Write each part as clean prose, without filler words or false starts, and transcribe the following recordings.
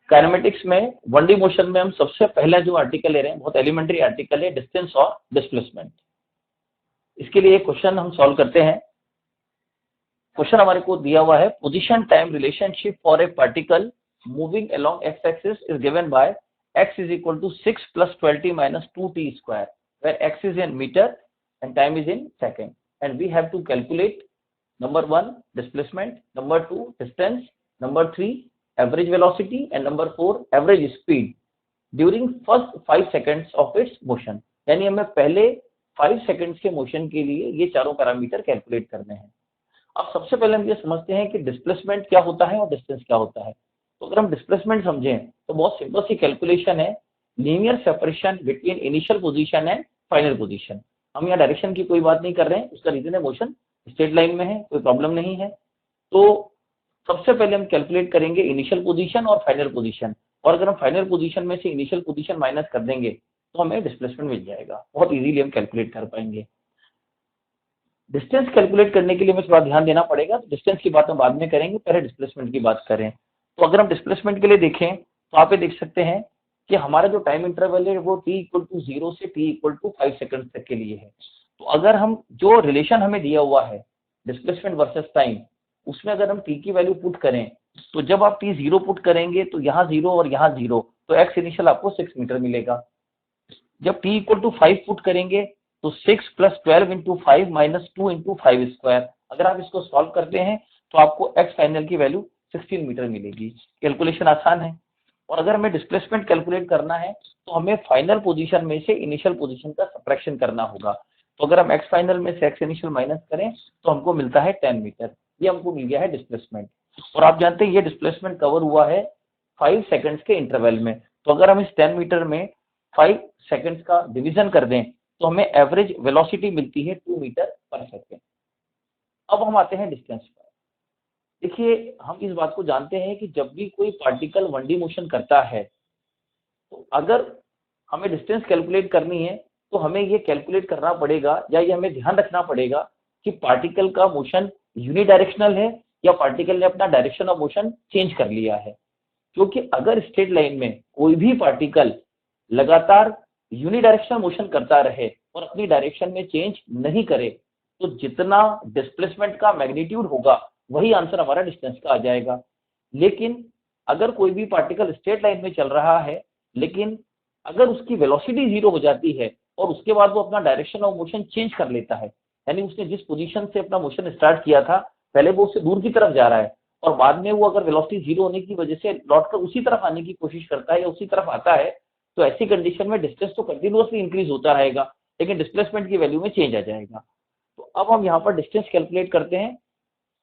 Kinematics में 1D motion में हम सबसे पहला जो आर्टिकल ले रहे हैं, बहुत एलिमेंट्री आर्टिकल है, डिस्टेंस और डिस्प्लेसमेंट। इसके लिए क्वेश्चन हम सॉल्व करते हैं। क्वेश्चन हमारे को दिया हुआ है, position time relationship for a particle moving along x axis is given by x is equal to 6 plus 12t minus 2t square, where x is in meter and time is in second, and we have to calculate number 1 displacement, number 2 distance, number 3 average velocity, and number 4 average speed during first 5 seconds of its motion। यानी हमें पहले 5 seconds के motion के लिए ये चारों parameter calculate करने हैं। अब सबसे पहले हम ये समझते हैं कि डिस्प्लेसमेंट क्या होता है और डिस्टेंस क्या होता है। तो अगर हम डिस्प्लेसमेंट समझें तो बहुत सिंपल सी कैलकुलेशन है, linear separation between initial position and final position. हम यहाँ डायरेक्शन की कोई बात नहीं कर रहे हैं, उसका रीजन है मोशन स्ट्रेट लाइन में है, कोई प्रॉब्लम नहीं है। तो सबसे पहले हम कैलकुलेट करेंगे इनिशियल पोजीशन और फाइनल पोजीशन, और अगर हम फाइनल पोजीशन में से इनिशियल पोजीशन माइनस कर देंगे तो हमें डिस्प्लेसमेंट मिल जाएगा। बहुत इजीली हम कैलकुलेट कर पाएंगे। डिस्टेंस कैलकुलेट करने के लिए हमें थोड़ा ध्यान देना पड़ेगा, तो डिस्टेंस की बात हम बाद में करेंगे, पहले डिस्प्लेसमेंट की बात करें। तो अगर हम डिस्प्लेसमेंट के लिए देखें तो आप ये देख सकते हैं कि हमारा जो टाइम इंटरवल है वो t = 0 से t = 5 सेकंड तक के लिए है। तो अगर हम जो रिलेशन हमें दिया हुआ है डिस्प्लेसमेंट वर्सेस टाइम, उसमें अगर हम t की वैल्यू पुट करें तो जब आप t 0 पुट करेंगे तो यहाँ 0 और यहाँ 0, तो x इनिशियल आपको 6 मीटर मिलेगा। जब t = 5 पुट करेंगे तो 6 + 12 × 5 - 2 × 5 स्क्वायर। अगर आप इसको सॉल्व करते हैं तो आपको x फाइनल की वैल्यू 16 मीटर मिलेगी। कैलकुलेशन आसान है। और अगर हमें डिस्प्लेसमेंट कैलकुलेट करना है तो हमें फाइनल पोजीशन में से इनिशियल पोजीशन का सब्ट्रैक्शन करना होगा। तो अगर हम x फाइनल में से x इनिशियल माइनस करें तो हमको मिलता है 10 मीटर। ये हमको मिल गया है डिस्प्लेसमेंट। और आप जानते हैं ये डिस्प्लेसमेंट कवर हुआ है 5 सेकंड्स के इंटरवल में। तो अगर हम इस 10 मीटर में 5 सेकंड्स का डिवीजन कर दें तो हमें एवरेज वेलोसिटी मिलती है 2 मीटर पर सेकेंड। अब हम आते हैं डिस्टेंस पर। देखिए, हम इस बात को जानते हैं कि जब भी कोई पार्टिकल 1D मोशन करता है तो अगर हमें डिस्टेंस कैलकुलेट करनी है तो हमें ये कैलकुलेट करना पड़ेगा, या ये हमें ध्यान रखना पड़ेगा कि पार्टिकल का मोशन यूनिडायरेक्शनल है या पार्टिकल ने अपना डायरेक्शन ऑफ मोशन चेंज कर लिया है। क्योंकि अगर स्ट्रेट लाइन में कोई भी पार्टिकल लगातार यूनिडायरेक्शनल मोशन करता रहे और अपनी डायरेक्शन में चेंज नहीं करे तो जितना डिस्प्लेसमेंट का मैग्नीट्यूड होगा वही आंसर हमारा डिस्टेंस का आ जाएगा। लेकिन अगर कोई भी पार्टिकल स्ट्रेट लाइन में चल रहा है लेकिन अगर उसकी वेलोसिटी 0 हो जाती है और उसके बाद वो अपना डायरेक्शन ऑफ मोशन चेंज कर लेता है, यानी उसने जिस पोजीशन से अपना मोशन स्टार्ट किया था पहले वो उससे दूर की तरफ जा रहा है और बाद में वो अगर वेलोसिटी 0 होने की वजह से लौटकर उसी तरफ आने की कोशिश करता है या उसी तरफ आता है, तो ऐसी कंडीशन में डिस्टेंस तो कंटिन्यूअसली इंक्रीज होता रहेगा लेकिन डिस्प्लेसमेंट की वैल्यू में चेंज आ जाएगा। तो अब हम यहाँ पर डिस्टेंस कैलकुलेट करते हैं।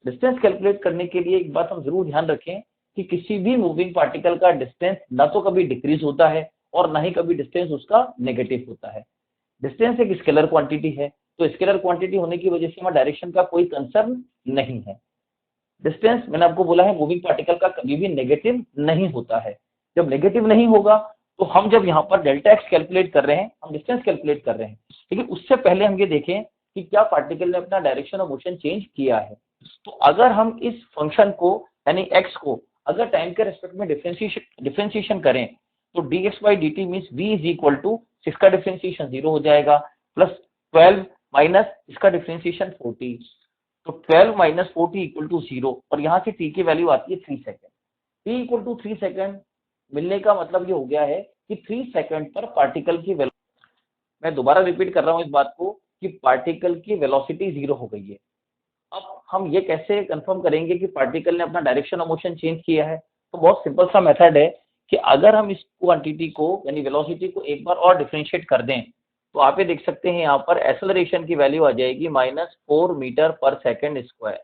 डिस्टेंस कैलकुलेट करने के लिए एक बात हम जरूर ध्यान रखें कि किसी भी मूविंग पार्टिकल का डिस्टेंस ना तो कभी डिक्रीज होता है और ना ही कभी डिस्टेंस उसका नेगेटिव होता है। डिस्टेंस एक स्केलर क्वांटिटी है, तो स्केलर क्वांटिटी होने की वजह से हमारा डायरेक्शन का कोई कंसर्न नहीं है। डिस्टेंस मैंने आपको बोला है मूविंग पार्टिकल का कभी भी नेगेटिव नहीं होता है। जब नेगेटिव नहीं होगा तो हम जब यहाँ पर डेल्टा एक्स कैलकुलेट कर रहे हैं हम डिस्टेंस कैलकुलेट कर रहे हैं, लेकिन उससे पहले हम ये देखें कि क्या पार्टिकल ने अपना डायरेक्शन ऑफ मोशन चेंज किया है। तो अगर हम इस फंक्शन को यानी x को अगर टाइम के रेस्पेक्ट में डिफरेंशिएशन करें तो dx/dt means v is equal to इसका डिफरेंशिएशन 0 हो जाएगा प्लस 12 माइनस इसका डिफरेंशिएशन 40, तो 12 माइनस 40 इक्वल टू 0 और यहाँ से t की वैल्यू आती है 3 second. t equal to 3 second मिलने का मतलब ये हो गया है कि 3 सेकेंड पर पार्टिकल की मैं दोबारा रिपीट कर रहा हूँ इस बात को कि पार्टिकल की वेलोसिटी 0 हो गई है। अब हम ये कैसे कंफर्म करेंगे कि पार्टिकल ने अपना डायरेक्शन ऑफ मोशन चेंज किया है। तो बहुत सिंपल सा मेथड है कि अगर हम इस क्वांटिटी को यानी वेलोसिटी को एक बार और डिफरेंशिएट कर दें तो आप ये देख सकते हैं यहाँ पर एक्सेलरेशन की वैल्यू आ जाएगी -4 मीटर पर सेकेंड स्क्वायर।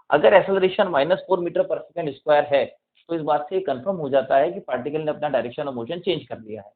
अगर एक्सेलरेशन -4 मीटर पर सेकेंड स्क्वायर है तो इस बात से कंफर्म हो जाता है कि पार्टिकल ने अपना डायरेक्शन ऑफ मोशन चेंज कर लिया है।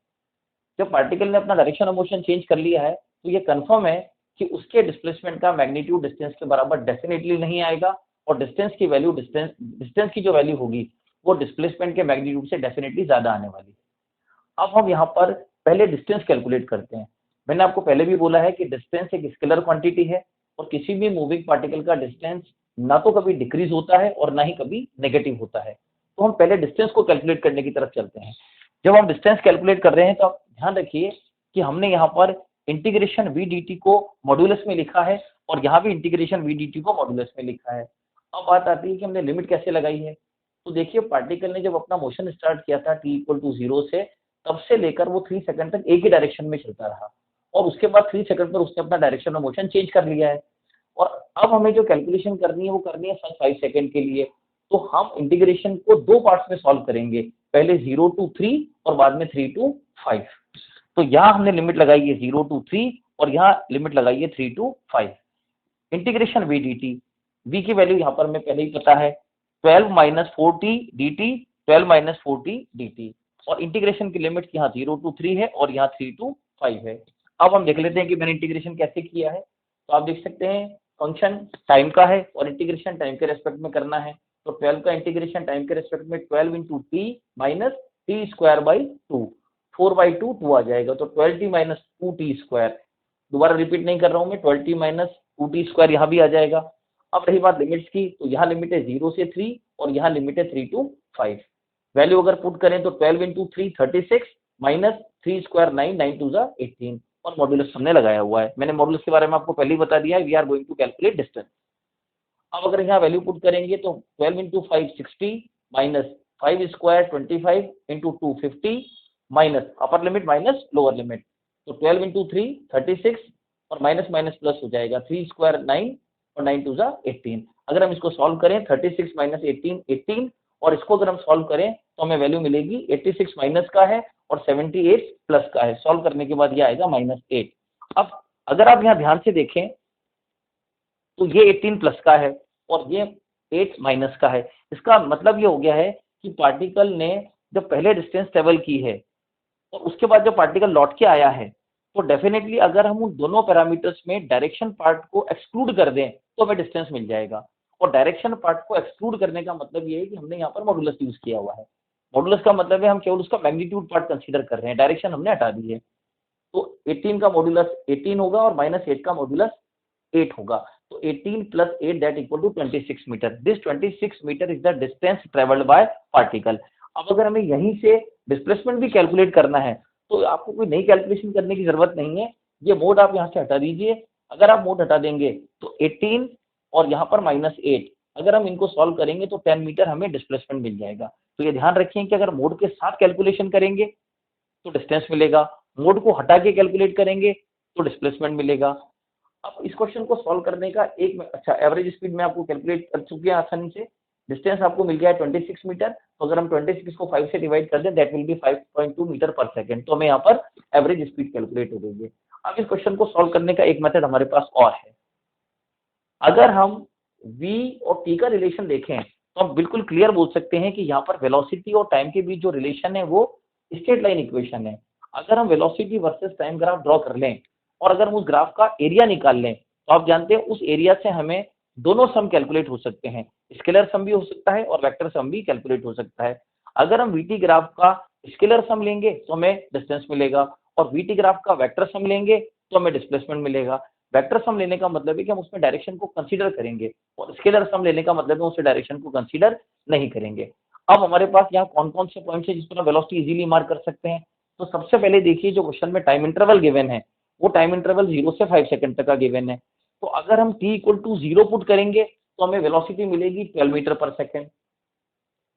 जब पार्टिकल ने अपना डायरेक्शन ऑफ मोशन चेंज कर लिया है तो ये कंफर्म है कि उसके डिस्प्लेसमेंट का मैग्नीट्यूड डिस्टेंस के बराबर डेफिनेटली नहीं आएगा और डिस्टेंस की वैल्यू डिस्टेंस की जो वैल्यू होगी वो डिस्प्लेसमेंट के मैग्नीट्यूड से डेफिनेटली ज्यादा आने वाली है। अब हम यहाँ पर पहले डिस्टेंस कैलकुलेट करते हैं। मैंने आपको पहले भी बोला है कि डिस्टेंस एक स्केलर क्वांटिटी है और किसी भी मूविंग पार्टिकल का डिस्टेंस ना तो कभी डिक्रीज होता है और ना ही कभी नेगेटिव होता है। तो हम पहले डिस्टेंस को कैलकुलेट करने की तरफ चलते हैं। जब हम डिस्टेंस कैलकुलेट कर रहे हैं तो आप ध्यान रखिए कि हमने यहाँ पर इंटीग्रेशन वी डी टी को मॉड्यूलस में लिखा है और यहाँ भी इंटीग्रेशन वी डी टी को मॉड्यूलस में लिखा है। अब बात आती है कि हमने लिमिट कैसे लगाई है। तो देखिए पार्टिकल ने जब अपना मोशन स्टार्ट किया था t इक्वल टू 0 से, तब से लेकर वो 3 सेकंड तक एक ही डायरेक्शन में चलता रहा और उसके बाद 3 सेकंड पर उसने अपना डायरेक्शन ऑफ मोशन चेंज कर लिया है। और अब हमें जो कैलकुलेशन करनी है वो करनी है फर्स्ट 5 सेकंड के लिए। तो हम इंटीग्रेशन को दो पार्ट्स में सॉल्व करेंगे, पहले 0 टू 3 और बाद में 3 टू 5। तो यहाँ हमने लिमिट लगाई है 0 टू 3 और यहाँ लिमिट लगाई है 3 to 5। Integration V D T, V की वैल्यू यहाँ पर हमें पहले ही पता है 12 minus 4t dt, 12 minus 4t dt। और इंटीग्रेशन की लिमिट यहाँ 0 टू 3 है और यहाँ 3 टू 5 है। अब हम देख लेते हैं कि मैंने इंटीग्रेशन कैसे किया है। तो आप देख सकते हैं फंक्शन टाइम का है और इंटीग्रेशन टाइम के रेस्पेक्ट में करना है। तो 12 का इंटीग्रेशन टाइम के रेस्पेक्ट में 12 into T minus T square by 2, 4 by 2 आ जाएगा। तो 12t माइनस 2t स्क्वायर, दोबारा रिपीट नहीं कर रहा हूँ मैं, 12t माइनस 2t स्क्वायर यहाँ भी आ जाएगा। अब रही बात लिमिट्स की, तो यहाँ लिमिट है 0 से 3 और यहाँ लिमिट है 3 टू 5। वैल्यू अगर पुट करें तो 12 इंटू 3 36 माइनस 3 स्क्वायर 9, 9 टू 18 और मॉड्यूलस हमने लगाया हुआ है। मैंने मॉड्यूलस के बारे में आपको पहले ही बता दिया है, we are going to calculate distance. अब अगर यहाँ वैल्यू पुट करेंगे तो 12 into 5 60 minus 5 square 25 into 2 50 minus upper limit minus lower limit. तो 12 इंटू 3 36 और माइनस माइनस प्लस हो जाएगा, 3 स्क्वायर 9 और 9 टू 18। अगर हम इसको सॉल्व करें 36 माइनस 18 18 और इसको अगर हम सॉल्व करें तो हमें वैल्यू मिलेगी 86 माइनस का है और 78 प्लस का है। सॉल्व करने के बाद ये आएगा -8। अब अगर आप यहाँ ध्यान से देखें तो ये 18 प्लस का है और ये 8 माइनस का है। इसका मतलब ये हो गया है कि पार्टिकल ने जब पहले डिस्टेंस ट्रेवल की है और उसके बाद जब पार्टिकल लौट के आया है तो डेफिनेटली अगर हम उन दोनों पैरामीटर्स में डायरेक्शन पार्ट को एक्सक्लूड कर दें तो हमें डिस्टेंस मिल जाएगा। और डायरेक्शन पार्ट को एक्सक्लूड करने का मतलब ये है कि हमने यहाँ पर मॉडुलस यूज किया हुआ है। मॉडुलस का मतलब है हम केवल उसका मैग्नीट्यूड पार्ट कंसीडर कर रहे हैं, डायरेक्शन हमने हटा दी है। तो 18 का मॉडुलस 18 होगा और -8 का मॉडुलस 8 होगा। तो 18 plus 8 that equal to 26 metre. This 26 metre is the distance travelled by particle. अब अगर हमें यहीं से डिस्प्लेसमेंट भी कैलकुलेट करना है तो आपको कोई नई कैलकुलेशन करने की जरूरत नहीं है। ये मोड आप यहाँ से हटा दीजिए। अगर आप मोड हटा देंगे तो 18 और यहाँ पर -8, अगर हम इनको सॉल्व करेंगे तो 10 मीटर हमें डिस्प्लेसमेंट मिल जाएगा। तो ये ध्यान रखिए कि अगर मोड के साथ कैलकुलेशन करेंगे तो डिस्टेंस मिलेगा, मोड को हटा के कैलकुलेट करेंगे तो डिस्प्लेसमेंट मिलेगा। अब इस क्वेश्चन को सॉल्व करने का एक अच्छा एवरेज स्पीड में आपको कैलकुलेट कर चुके हैं आसानी से। डिस्टेंस आपको मिल गया है 26 मीटर। तो अगर हम 26 को 5 से डिवाइड कर दें that will B 5.2 metre per second. तो हमें यहाँ पर एवरेज स्पीड कैलकुलेट हो गई है। अब इस क्वेश्चन को सॉल्व करने का एक मेथड हमारे पास और है। अगर हम v और t का रिलेशन देखें तो हम बिल्कुल क्लियर बोल सकते हैं कि यहाँ पर वेलोसिटी और टाइम के बीच जो रिलेशन है वो स्ट्रेट लाइन इक्वेशन है। अगर हम velocity versus time graph draw कर लें और अगर हम उस ग्राफ का एरिया निकाल लें तो आप जानते हैं उस एरिया से हमें दोनों सम कैलकुलेट हो सकते हैं, स्केलर सम भी हो सकता है और वेक्टर सम भी कैलकुलेट हो सकता है। अगर हम वीटी ग्राफ का स्केलर सम लेंगे तो हमें डिस्टेंस मिलेगा और वीटी ग्राफ का वेक्टर सम लेंगे तो हमें डिस्प्लेसमेंट मिलेगा। वेक्टर सम लेने का मतलब है कि हम उसमें डायरेक्शन को कंसीडर करेंगे और स्केलर सम लेने का मतलब है उस डायरेक्शन को कंसीडर नहीं करेंगे। अब हमारे पास यहाँ कौन कौन से पॉइंट्स है जिस पर हम वेलोसिटी इजीली मार्क कर सकते हैं। तो सबसे पहले देखिए जो क्वेश्चन में टाइम इंटरवल गिवन है वो टाइम इंटरवल 0 से 5 सेकंड तक का गिवन है। तो अगर हम t इक्वल टू 0 पुट करेंगे तो हमें वेलोसिटी मिलेगी 12 metre per second.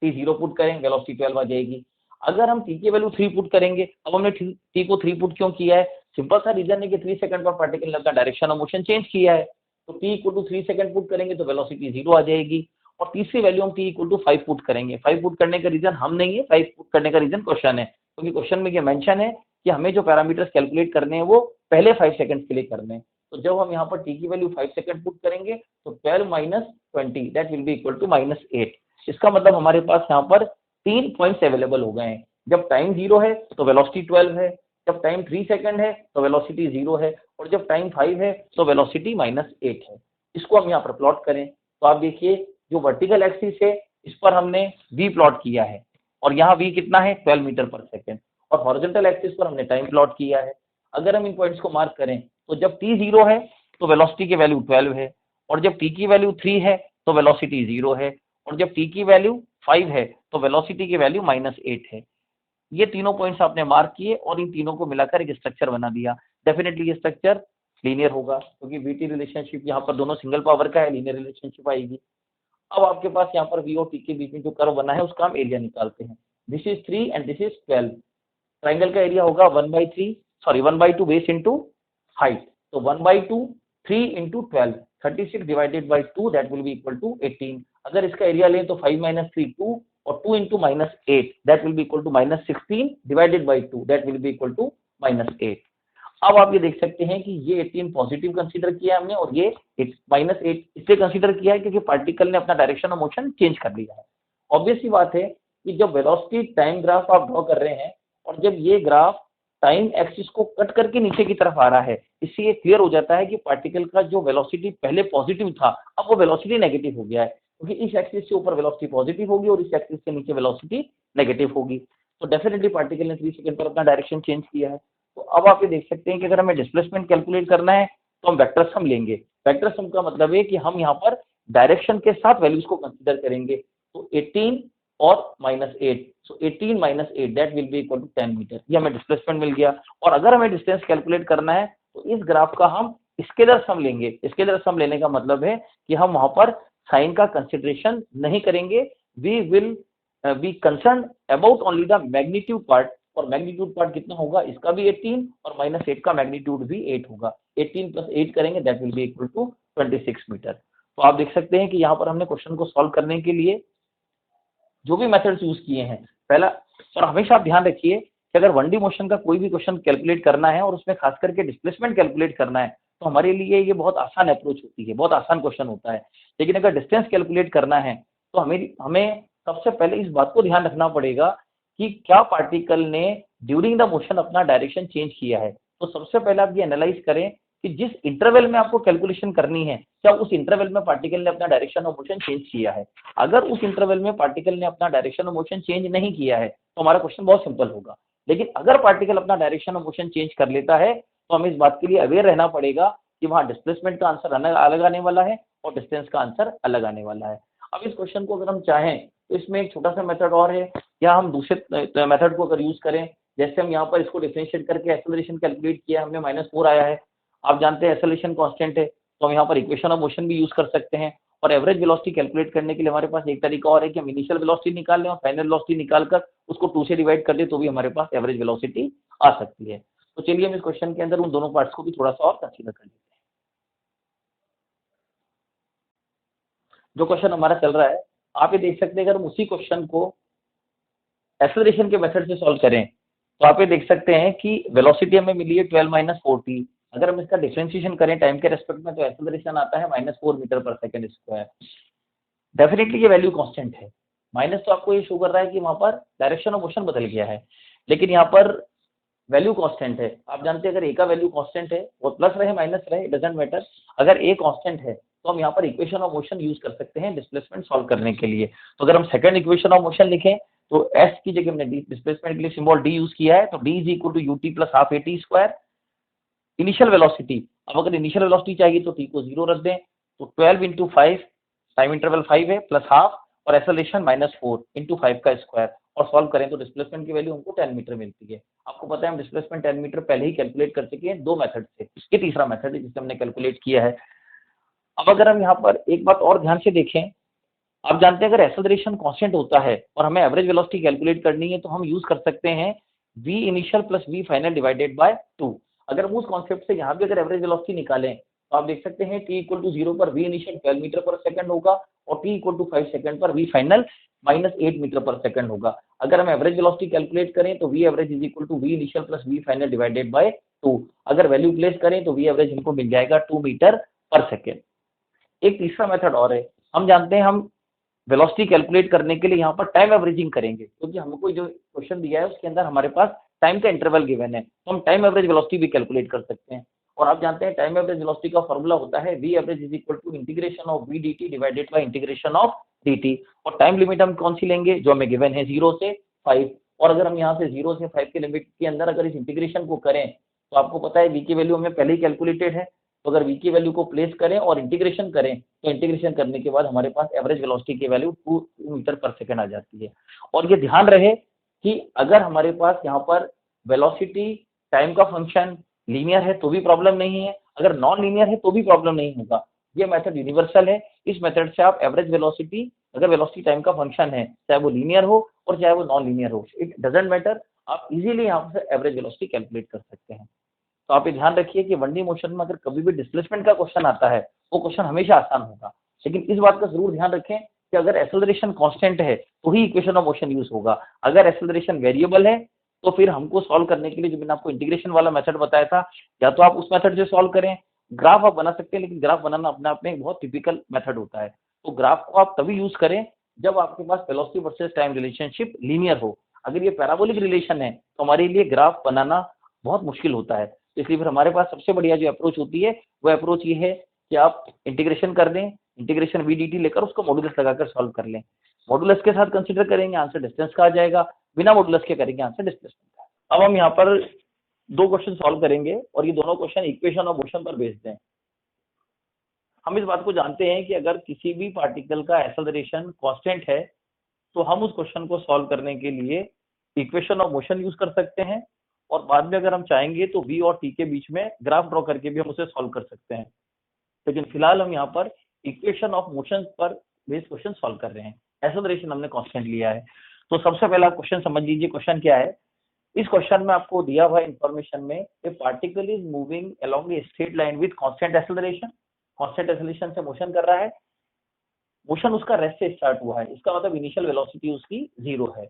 t 0 put करें वेलोसिटी 12 आ जाएगी। अगर हम t की वैल्यू 3 पुट करेंगे, अब हमने t को 3 पुट क्यों किया है, सिंपल सा रीजन है कि 3 सेकंड पर पार्टिकल ने अपना डायरेक्शन ऑफ मोशन चेंज किया है। तो t equal to 3 second put करेंगे तो वेलोसिटी 0 आ जाएगी। और तीसरी वैल्यू हम t इक्वल टू 5 पुट करेंगे। 5 पुट करने का रीजन हम नहीं है, 5 पुट करने का रीजन क्वेश्चन है, क्योंकि क्वेश्चन में ये मेंशन है कि हमें जो पैरामीटर्स कैलकुलेट करने हैं वो पहले 5 सेकंड के लिए करने हैं। तो जब हम यहाँ पर t की वैल्यू 5 सेकंड पुट करेंगे तो 12 minus 20 that will be equal to -8। इसका मतलब हमारे पास यहाँ पर 3 पॉइंट्स अवेलेबल हो गए हैं। जब टाइम 0 है तो वेलोसिटी 12 है, जब टाइम 3 सेकंड है तो वेलोसिटी 0 है और जब टाइम 5 है तो वेलोसिटी -8 है। इसको हम यहाँ पर प्लॉट करें तो आप देखिए जो वर्टिकल एक्सिस है इस पर हमने v प्लॉट किया है और यहाँ v कितना है 12 मीटर पर सेकंड और हॉरिजॉन्टल एक्सिस पर हमने टाइम प्लॉट किया है। अगर हम इन पॉइंट्स को मार्क करें तो जब t 0 है तो वेलोसिटी की वैल्यू 12 है और जब t की वैल्यू 3 है तो वेलोसिटी 0 है और जब t की वैल्यू 5 है तो वेलोसिटी की वैल्यू -8 है। ये तीनों पॉइंट्स आपने मार्क किए और इन तीनों को मिलाकर एक स्ट्रक्चर बना दिया। डेफिनेटली ये स्ट्रक्चर लीनियर होगा क्योंकि वीटी रिलेशनशिप यहाँ पर दोनों सिंगल पावर का है, लीनियर रिलेशनशिप आएगी। अब आपके पास यहाँ पर वी और टी के बीच में जो कर्व बना है उसका हम एरिया निकालते हैं। This is 3 and this is 12। Triangle का एरिया होगा 1/2 बेस इंटू हाइट, तो 1/2 3 into 12 36 divided by 2 that will be equal to 18। अगर इसका एरिया लें तो 5 - 3 2 और 2 into -8 that will be equal to -16 divided by 2 that will be equal to -8। अब आप ये देख सकते हैं कि ये 18 पॉजिटिव कंसीडर किया हमने और ये -8 इसलिए कंसीडर किया है क्योंकि पार्टिकल ने अपना डायरेक्शन ऑफ मोशन चेंज कर लिया है। ऑब्वियस सी बात है कि जब वेलोसिटी टाइम ग्राफ आप ड्रॉ कर रहे हैं और जब ये ग्राफ टाइम एक्सिस को कट करके नीचे की तरफ आ रहा है, इससे ये क्लियर हो जाता है कि पार्टिकल का जो वेलोसिटी पहले पॉजिटिव था अब वो वेलोसिटी नेगेटिव हो गया है, क्योंकि इस एक्सिस से ऊपर वेलोसिटी पॉजिटिव होगी और इस एक्सिस से नीचे वेलोसिटी नेगेटिव होगी। तो डेफिनेटली पार्टिकल ने 3 सेकंड पर अपना डायरेक्शन चेंज किया है। तो अब आप ये देख सकते हैं कि अगर हमें डिस्प्लेसमेंट कैलकुलेट करना है तो हम वेक्टर सम लेंगे। वेक्टर सम का मतलब है कि हम यहाँ पर डायरेक्शन के साथ वैल्यूज को कंसीडर करेंगे। तो 18 और -8, so 18 - 8 that will be equal to 10 metre. ये हमें डिस्प्लेसमेंट मिल गया। और अगर हमें डिस्टेंस कैलकुलेट करना है तो इस ग्राफ का हम स्केलर सम लेंगे। स्केलर सम लेने का मतलब है कि हम वहां पर साइन का कंसिडरेशन नहीं करेंगे, we will be concern about only the magnitude part. और मैग्नीट्यूड पार्ट कितना होगा, इसका भी 18 और -8 का मैग्नीट्यूड भी 8 होगा। 18 + 8 करेंगे that will be equal to 26 metre. तो आप देख सकते हैं कि यहाँ पर हमने क्वेश्चन को सॉल्व करने के लिए जो भी मेथड्स यूज किए हैं, पहला और हमेशा आप ध्यान रखिए कि अगर 1D मोशन का कोई भी क्वेश्चन कैलकुलेट करना है और उसमें खास करके डिस्प्लेसमेंट कैलकुलेट करना है तो हमारे लिए ये बहुत आसान अप्रोच होती है, बहुत आसान क्वेश्चन होता है। लेकिन अगर डिस्टेंस कैलकुलेट करना है तो हमें सबसे पहले इस बात को ध्यान रखना पड़ेगा कि क्या पार्टिकल ने ड्यूरिंग द मोशन अपना डायरेक्शन चेंज किया है। तो सबसे पहले आप ये एनालाइज करें कि जिस इंटरवल में आपको कैलकुलेशन करनी है क्या उस इंटरवल में पार्टिकल ने अपना डायरेक्शन ऑफ मोशन चेंज किया है। अगर उस इंटरवल में पार्टिकल ने अपना डायरेक्शन ऑफ मोशन चेंज नहीं किया है तो हमारा क्वेश्चन बहुत सिंपल होगा। लेकिन अगर पार्टिकल अपना डायरेक्शन ऑफ मोशन चेंज कर लेता है तो हमें इस बात के लिए अवेयर रहना पड़ेगा कि वहां डिस्प्लेसमेंट का आंसर अलग आने वाला है और डिस्टेंस का आंसर अलग आने वाला है। अब इस क्वेश्चन को अगर हम चाहें तो इसमें एक छोटा सा मेथड और है, या हम दूसरे मेथड को अगर यूज करें, जैसे हम यहाँ पर इसको डिफरेंशिएट करके एक्सेलरेशन कैलकुलेट किया, हमने -4 आया है। आप जानते हैं एक्सेलरेशन कांस्टेंट है तो हम यहाँ पर इक्वेशन ऑफ मोशन भी यूज कर सकते हैं। और एवरेज वेलोसिटी कैलकुलेट करने के लिए हमारे पास एक तरीका और है कि हम इनिशियल वेलोसिटी निकाल लें और फाइनल वेलोसिटी निकालकर उसको 2 से डिवाइड कर दें तो भी हमारे पास एवरेज वेलोसिटी आ सकती है। तो चलिए हम इस क्वेश्चन के अंदर उन दोनों पार्ट्स को भी थोड़ा सा और कंसीडर कर लेते हैं। जो क्वेश्चन हमारा चल रहा है आप ये देख सकते हैं, अगर हम उसी क्वेश्चन को एक्सेलरेशन के मेथड से सॉल्व करें तो आप ये देख सकते हैं कि वेलोसिटी हमें मिली है 12 - 4t। अगर हम इसका डिफरेंशिएशन करें टाइम के रेस्पेक्ट में तो एक्सेलरेशन आता है -4 metre per second square. Definitely ये वैल्यू कांस्टेंट है। माइनस तो आपको ये शो कर रहा है कि वहां पर डायरेक्शन ऑफ मोशन बदल गया है, लेकिन यहाँ पर वैल्यू कांस्टेंट है। आप जानते हैं अगर ए का वैल्यू कांस्टेंट है वो प्लस रहे माइनस रहे डजंट मैटर, अगर ए कांस्टेंट है तो हम यहाँ पर इक्वेशन ऑफ मोशन यूज कर सकते हैं डिस्प्लेसमेंट सॉल्व करने के लिए। तो अगर हम सेकंड इक्वेशन ऑफ मोशन लिखें तो एस की जगह हमने डिस्प्लेसमेंट के लिए सिंबल डी यूज किया है, तो d is equal to u t plus half a t square. Initial velocity, अब अगर इनिशियल वेलोसिटी चाहिए तो टी को 0 रख दें, तो 12 × 5 टाइम इंटरवल 5 है प्लस हाफ और एक्सेलरेशन -4 × 5 का स्क्वायर और सॉल्व करें तो डिस्प्लेसमेंट की वैल्यू हमको 10 मीटर मिलती है। आपको पता है हम डिस्प्लेसमेंट 10 मीटर पहले ही कैलकुलेट कर चुके हैं 2 मेथड से, ये तीसरा मेथड है जिसे हमने कैलकुलेट किया है। अब अगर हम यहाँ पर एक बात और ध्यान से देखें, आप जानते हैं अगर एक्सेलरेशन कांस्टेंट होता है और हमें एवरेज वेलोसिटी कैलकुलेट करनी है तो हम यूज कर सकते हैं v initial plus v final divided by 2। अगर हम उस कॉन्सेप्ट से यहाँ भी अगर एवरेज वेलोसिटी निकालें तो आप देख सकते हैं t = 0 पर v initial 12 metre per second होगा और t = 5 सेकंड पर v final -8 metre per second होगा। अगर हम एवरेज वेलोसिटी कैलकुलेट करें तो v average = v initial plus v final divided by 2। अगर वैल्यू प्लेस करें तो v एवरेज हमको मिल जाएगा 2 मीटर पर सेकेंड। एक तीसरा मेथड और है, हम जानते हैं हम वेलोसिटी कैलकुलेट करने के लिए यहाँ पर टाइम एवरेजिंग करेंगे, क्योंकि हमको जो क्वेश्चन दिया है उसके अंदर हमारे पास टाइम का इंटरवल गिवन है, तो हम टाइम एवरेज वेलोसिटी भी कैलकुलेट कर सकते हैं। और आप जानते हैं टाइम एवरेज वेलोसिटी का फॉर्मूला होता है v average = integration of v dt divided by integration of dt। और टाइम लिमिट हम कौन सी लेंगे, जो हमें गिवन है 0 से 5। और अगर हम यहाँ से 0 से 5 के लिमिट के अंदर अगर इस इंटीग्रेशन को करें तो आपको पता है v की वैल्यू हमें पहले ही कैलकुलेटेड है, तो अगर v की वैल्यू को प्लेस करें और इंटीग्रेशन करें तो इंटीग्रेशन करने के बाद हमारे पास एवरेज वेलोसिटी की वैल्यू 2 मीटर पर सेकेंड आ जाती है। और ये ध्यान रहे कि अगर हमारे पास यहाँ पर वेलोसिटी टाइम का फंक्शन लीनियर है तो भी प्रॉब्लम नहीं है, अगर नॉन लीनियर है तो भी प्रॉब्लम नहीं होगा। ये मेथड यूनिवर्सल है। इस मेथड से आप एवरेज वेलोसिटी, अगर वेलोसिटी टाइम का फंक्शन है, चाहे वो लीनियर हो और चाहे वो नॉन लीनियर हो, इट डजंट मैटर, आप इजीली यहाँ से एवरेज वेलोसिटी कैलकुलेट कर सकते हैं। तो आप ये ध्यान रखिए कि 1D मोशन में अगर कभी भी डिस्प्लेसमेंट का क्वेश्चन आता है, वो क्वेश्चन हमेशा आसान होगा। लेकिन इस बात का जरूर ध्यान रखें कि अगर एक्सेलरेशन कांस्टेंट है तो ही इक्वेशन ऑफ मोशन यूज होगा। अगर एक्सेलरेशन वेरिएबल है तो फिर हमको सॉल्व करने के लिए जो मैंने आपको इंटीग्रेशन वाला मेथड बताया था, या तो आप उस मेथड से सॉल्व करें, ग्राफ आप बना सकते हैं, लेकिन ग्राफ बनाना अपने आप में एक बहुत टिपिकल मेथड होता है। तो ग्राफ को आप तभी यूज करें जब आपके पास velocity versus time relationship linear हो। अगर ये पैराबोलिक रिलेशन है तो हमारे लिए ग्राफ बनाना बहुत मुश्किल होता है। इसलिए फिर हमारे पास सबसे बढ़िया जो अप्रोच होती है वो अप्रोच ये है कि आप इंटीग्रेशन कर दें, इंटीग्रेशन वी डी टी लेकर उसको मॉडुलस लगाकर सॉल्व कर लें। मॉडुलस के साथ कंसीडर करेंगे, आंसर डिस्टेंस का आ जाएगा, बिना मॉडुलस के करेंगे, आंसर डिस्प्लेसमेंट का। अब हम यहाँ पर दो क्वेश्चन सॉल्व करेंगे और ये दोनों क्वेश्चन इक्वेशन ऑफ मोशन पर बेस्ड हैं। हम इस बात को जानते हैं कि अगर किसी भी पार्टिकल का एक्सेलरेशन कांस्टेंट है तो हम उस क्वेश्चन को सॉल्व करने के लिए इक्वेशन ऑफ मोशन यूज कर सकते हैं, और बाद में अगर हम चाहेंगे तो v और t के बीच में ग्राफ ड्रॉ करके भी हम उसे सॉल्व कर सकते हैं। लेकिन फिलहाल हम यहाँ पर इक्वेशन ऑफ मोशन पर बेस्ड क्वेश्चन सॉल्व कर रहे हैं। एक्सेलरेशन हमने कांस्टेंट लिया है। तो सबसे पहला क्वेश्चन समझ लीजिए, क्वेश्चन क्या है। इस क्वेश्चन में आपको दिया हुआ इंफॉर्मेशन में ए particle is moving along a straight line with constant acceleration. Constant acceleration से मोशन कर रहा है, मोशन उसका रेस्ट से स्टार्ट हुआ है, इसका मतलब इनिशियल वेलोसिटी उसकी 0 है।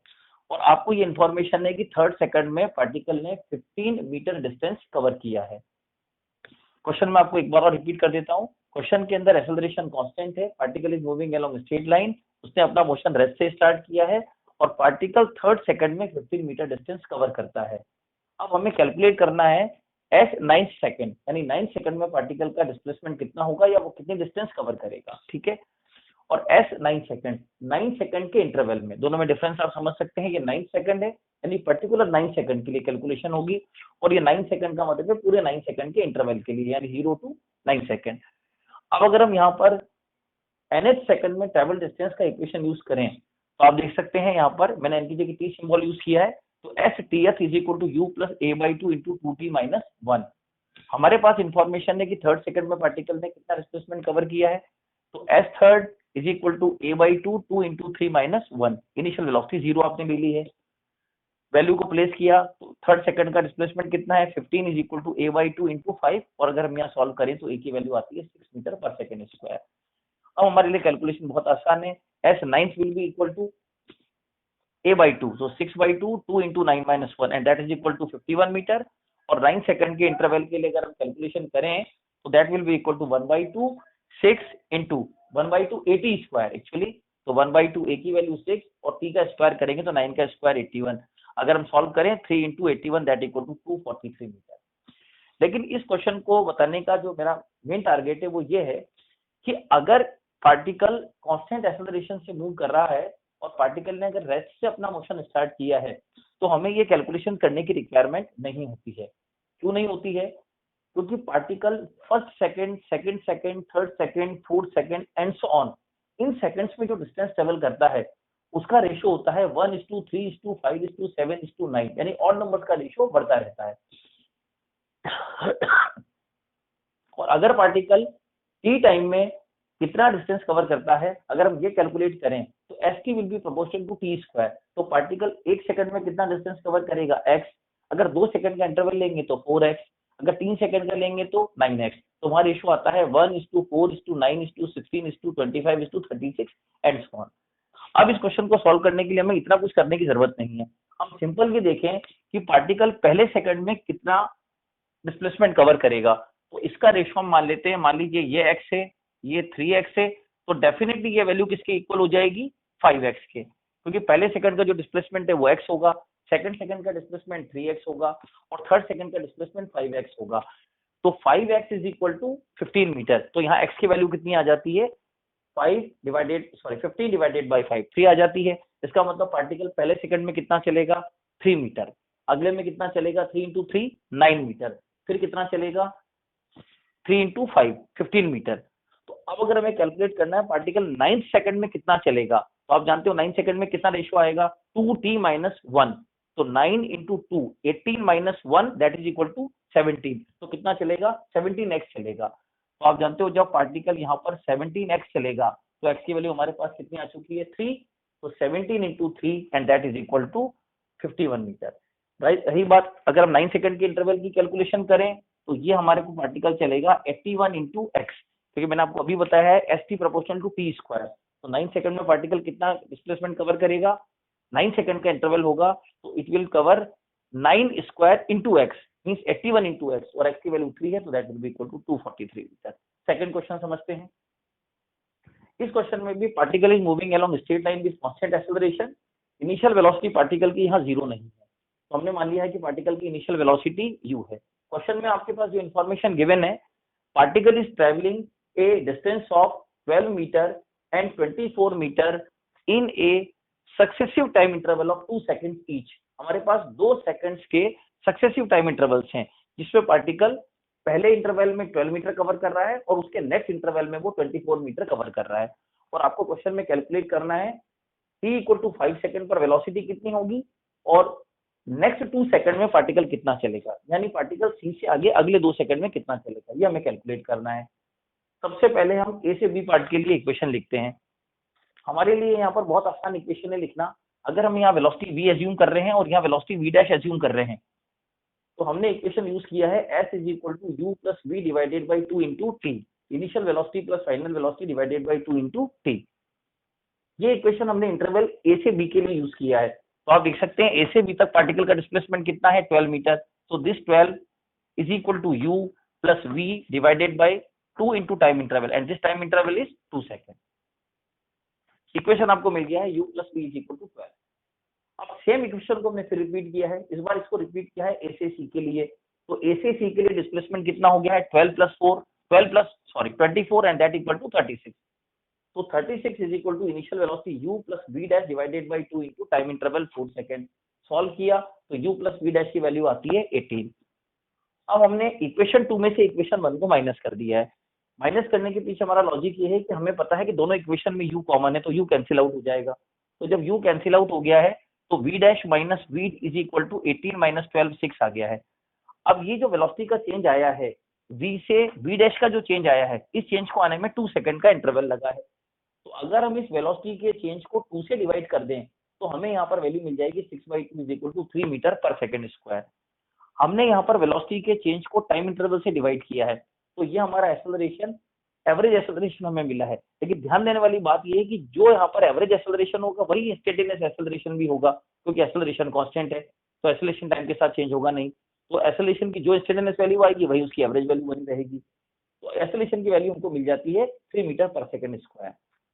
और आपको ये इंफॉर्मेशन है कि थर्ड सेकंड में पार्टिकल ने 15 मीटर डिस्टेंस कवर किया है। क्वेश्चन में आपको एक बार और रिपीट कर देता हूँ। क्वेश्चन के अंदर एक्सेलरेशन कांस्टेंट है, particle is moving along straight line, उसने अपना मोशन रेस्ट से स्टार्ट किया है और पार्टिकल थर्ड सेकंड में 15 मीटर डिस्टेंस कवर करता है। अब हमें कैलकुलेट करना है एस 9 सेकंड, यानी 9 सेकंड में पार्टिकल का डिस्प्लेसमेंट कितना होगा या वो कितनी डिस्टेंस कवर करेगा, ठीक है। और एस 9 सेकंड, 9 सेकंड के इंटरवल में, दोनों में डिफरेंस आप समझ सकते हैं। ये 9 सेकंड है, यानी पर्टिकुलर 9 सेकंड के लिए कैलकुलेशन होगी, और ये 9 सेकंड का मतलब है पूरे 9 सेकंड के इंटरवल के लिए, यानी 0 to 9 सेकंड। अब अगर हम यहाँ पर nth सेकंड में ट्रेवल डिस्टेंस का इक्वेशन यूज करें तो आप देख सकते हैं यहाँ पर मैंने n की जगह t सिंबल यूज किया है, तो s t s is equal to u plus a by two into 2t minus 1। हमारे पास इंफॉर्मेशन है कि थर्ड सेकंड में पार्टिकल ने कितना डिस्प्लेसमेंट कवर किया है, तो s third is equal to a by two 2 into 3 minus 1। Initial velocity 0 आपने ले ली है, वैल्यू को प्लेस किया तो थर्ड सेकंड का डिस्प्लेसमेंट कितना है 15 is equal to a by two into 5, और अगर हम यहाँ सॉल्व करें तो ए की वैल्यू आती है 6 मीटर पर सेकंड स्क्वायर। अब हमारे लिए कैलकुलेशन बहुत आसान है, s 9 will be equal to a by 2, so 6 by 2 2 into 9 minus 1 and that is equal to 51 metre. और 9 सेकंड के इंटरवल के लिए अगर हम कैलकुलेशन करें तो that will be equal to 1 by 2 6 into 1 by 2 80 square actually, तो 1 by 2 a की वैल्यू 6 और t का स्क्वायर करेंगे तो 9 का स्क्वायर 81। अगर हम सॉल्व करें 3 into 81 that equal to 243 metre. लेकिन इस क्वेश्चन को बताने का जो मेरा मेन टारगेट है वो ये है कि अगर पार्टिकल कांस्टेंट एक्सेलरेशन से मूव कर रहा है और पार्टिकल ने अगर रेस्ट से अपना मोशन स्टार्ट किया है तो हमें ये कैलकुलेशन करने की रिक्वायरमेंट नहीं होती है। क्यों नहीं होती है? क्योंकि particle first second, second second, third second, fourth second and so on, in seconds में जो डिस्टेंस ट्रेवल करता है उसका रेशियो होता है 1:3:5:7:9, यानी ऑड नंबर्स का रेशियो बढ़ता रहता है। और अगर पार्टिकल टी टाइम में कितना डिस्टेंस कवर करता है अगर हम ये कैलकुलेट करें तो s t will be proportional to t square. तो पार्टिकल 1 सेकंड में कितना डिस्टेंस कवर करेगा x, अगर 2 सेकंड का इंटरवल लेंगे तो 4x, अगर 3 सेकंड का लेंगे तो 9x। तो हमारा रेशियो आता है 1:4:9:16:25:36 एंड सो ऑन। अब इस क्वेश्चन को सॉल्व करने के लिए हमें इतना कुछ करने की जरूरत नहीं है, हम सिंपल ये देखें कि पार्टिकल पहले सेकंड में कितना डिस्प्लेसमेंट कवर करेगा। तो इसका रेशियो हम मान लेते हैं, मान लीजिए ये x है, ये 3x है, तो डेफिनेटली ये वैल्यू किसके इक्वल हो जाएगी 5x के, क्योंकि पहले सेकंड का जो डिस्प्लेसमेंट है वो x होगा, सेकंड सेकंड का डिस्प्लेसमेंट 3x होगा और थर्ड सेकंड का डिस्प्लेसमेंट 5x होगा। तो 5x is equal to 15 metre. तो यहाँ x की वैल्यू कितनी आ जाती है 15 डिवाइडेड बाई 5, 3 आ जाती है। इसका मतलब पार्टिकल पहले सेकंड में कितना चलेगा 3 मीटर, अगले में कितना चलेगा 3 into 3 9 मीटर, फिर कितना चलेगा 3 into 5 15 मीटर। तो अब अगर हमें कैलकुलेट करना है पार्टिकल 9 सेकंड में कितना चलेगा तो आप जानते हो 9 सेकंड में कितना रेशियो आएगा, 2t माइनस 1, तो 9 into 2 18 minus 1 that is equal to 17, तो कितना चलेगा 17x चलेगा। तो आप जानते हो जब पार्टिकल यहाँ पर 17x चलेगा तो x की वैल्यू हमारे पास कितनी आ चुकी है 3, तो 17 into 3 and that is equal to 51 metre, right. रही बात अगर हम 9 सेकंड के इंटरवल की कैलकुलेशन करें तो ये हमारे को पार्टिकल चलेगा 81 इंटू एक्स, क्योंकि मैंने आपको अभी बताया है s t proportional to t square. तो 9 सेकंड में पार्टिकल कितना डिस्प्लेसमेंट कवर करेगा, 9 सेकंड का इंटरवल होगा तो it will cover 9 square into x means 81 into x, और एक्स की वैल्यू 3 है तो that will be equal to 243 metre. Second question समझते हैं। इस क्वेश्चन में भी particle is moving along straight line with constant acceleration, initial velocity particle की यहाँ जीरो नहीं है, तो हमने मान लिया है कि पार्टिकल की इनिशियल वेलोसिटी u है। क्वेश्चन में आपके पास जो इन्फॉर्मेशन गिवन है, particle is travelling a distance of 12 metre and 24 metre in a successive time interval of 2 seconds each. हमारे पास 2 सेकंड्स के सक्सेसिव टाइम इंटरवल्स हैं जिसमें पार्टिकल पहले इंटरवल में 12 मीटर कवर कर रहा है और उसके नेक्स्ट इंटरवल में वो 24 मीटर कवर कर रहा है। और आपको क्वेश्चन में कैलकुलेट करना है t इक्वल टू 5 सेकंड पर वेलोसिटी कितनी होगी और नेक्स्ट 2 सेकंड में पार्टिकल कितना चलेगा, यानी पार्टिकल सी से आगे अगले 2 सेकंड में कितना चलेगा, ये हमें कैलकुलेट करना है। सबसे पहले हम ए से बी पार्ट के लिए इक्वेशन लिखते हैं। हमारे लिए यहाँ पर बहुत आसान इक्वेशन है लिखना। अगर हम यहाँ वेलोसिटी v एज्यूम कर रहे हैं और यहाँ वेलोसिटी v डैश एज्यूम कर रहे हैं तो हमने इक्वेशन यूज किया है s is equal to u plus v divided by 2 into t, initial velocity plus final velocity divided by 2 into t. ये इक्वेशन हमने इंटरवल ए से बी के लिए यूज किया है। तो आप देख सकते हैं ए से बी तक पार्टिकल का डिस्प्लेसमेंट कितना है 12 मीटर, तो this 12 is equal to u plus v divided by 2 into time interval and this time interval is 2 second. Equation आपको मिल गया है u plus v is equal to 12। अब सेम इक्वेशन को हमने फिर रिपीट किया है, इस बार इसको रिपीट किया है ए से सी के लिए। तो ए से सी के लिए डिस्प्लेसमेंट कितना हो गया है 24 एंड दैट इक्वल टू 36। तो 36 is equal to initial velocity u plus v dash divided by 2 into time interval 4 second. Solve किया तो u प्लस v डैश की वैल्यू आती है 18। अब हमने इक्वेशन 2 में से इक्वेशन 1 को माइनस कर दिया है। माइनस करने के पीछे हमारा लॉजिक ये है कि हमें पता है कि दोनों इक्वेशन में u कॉमन है तो u कैंसिल आउट हो जाएगा। तो जब u कैंसिल आउट हो गया है तो v dash minus v is equal to 18 minus 12 6 आ गया है। अब ये जो वेलोसिटी का चेंज आया है v से v डैश का जो चेंज आया है, इस चेंज को आने में 2 सेकंड का इंटरवल लगा है। तो अगर हम इस वेलोसिटी के चेंज को 2 से डिवाइड कर दें तो हमें यहाँ पर वैल्यू मिल जाएगी 6/2 is equal to 3 metre per second square. हमने यहाँ पर वेलोसिटी के चेंज को टाइम इंटरवल से डिवाइड किया है तो ये हमारा एक्सेलरेशन एवरेज एक्सेलरेशन हमें मिला है। लेकिन ध्यान देने वाली बात ये है कि जो यहाँ पर एवरेज एक्सेलरेशन होगा वही इंस्टेंटेनियस एक्सेलरेशन भी होगा, क्योंकि एक्सेलरेशन कांस्टेंट है तो एक्सेलरेशन टाइम के साथ चेंज होगा नहीं। तो एक्सेलरेशन की जो इंस्टेंटेनियस वैल्यू आएगी वही उसकी एवरेज वैल्यू बनी रहेगी। तो एक्सेलरेशन की वैल्यू हमको मिल जाती है 3 मीटर पर सेकंड स्क्वायर।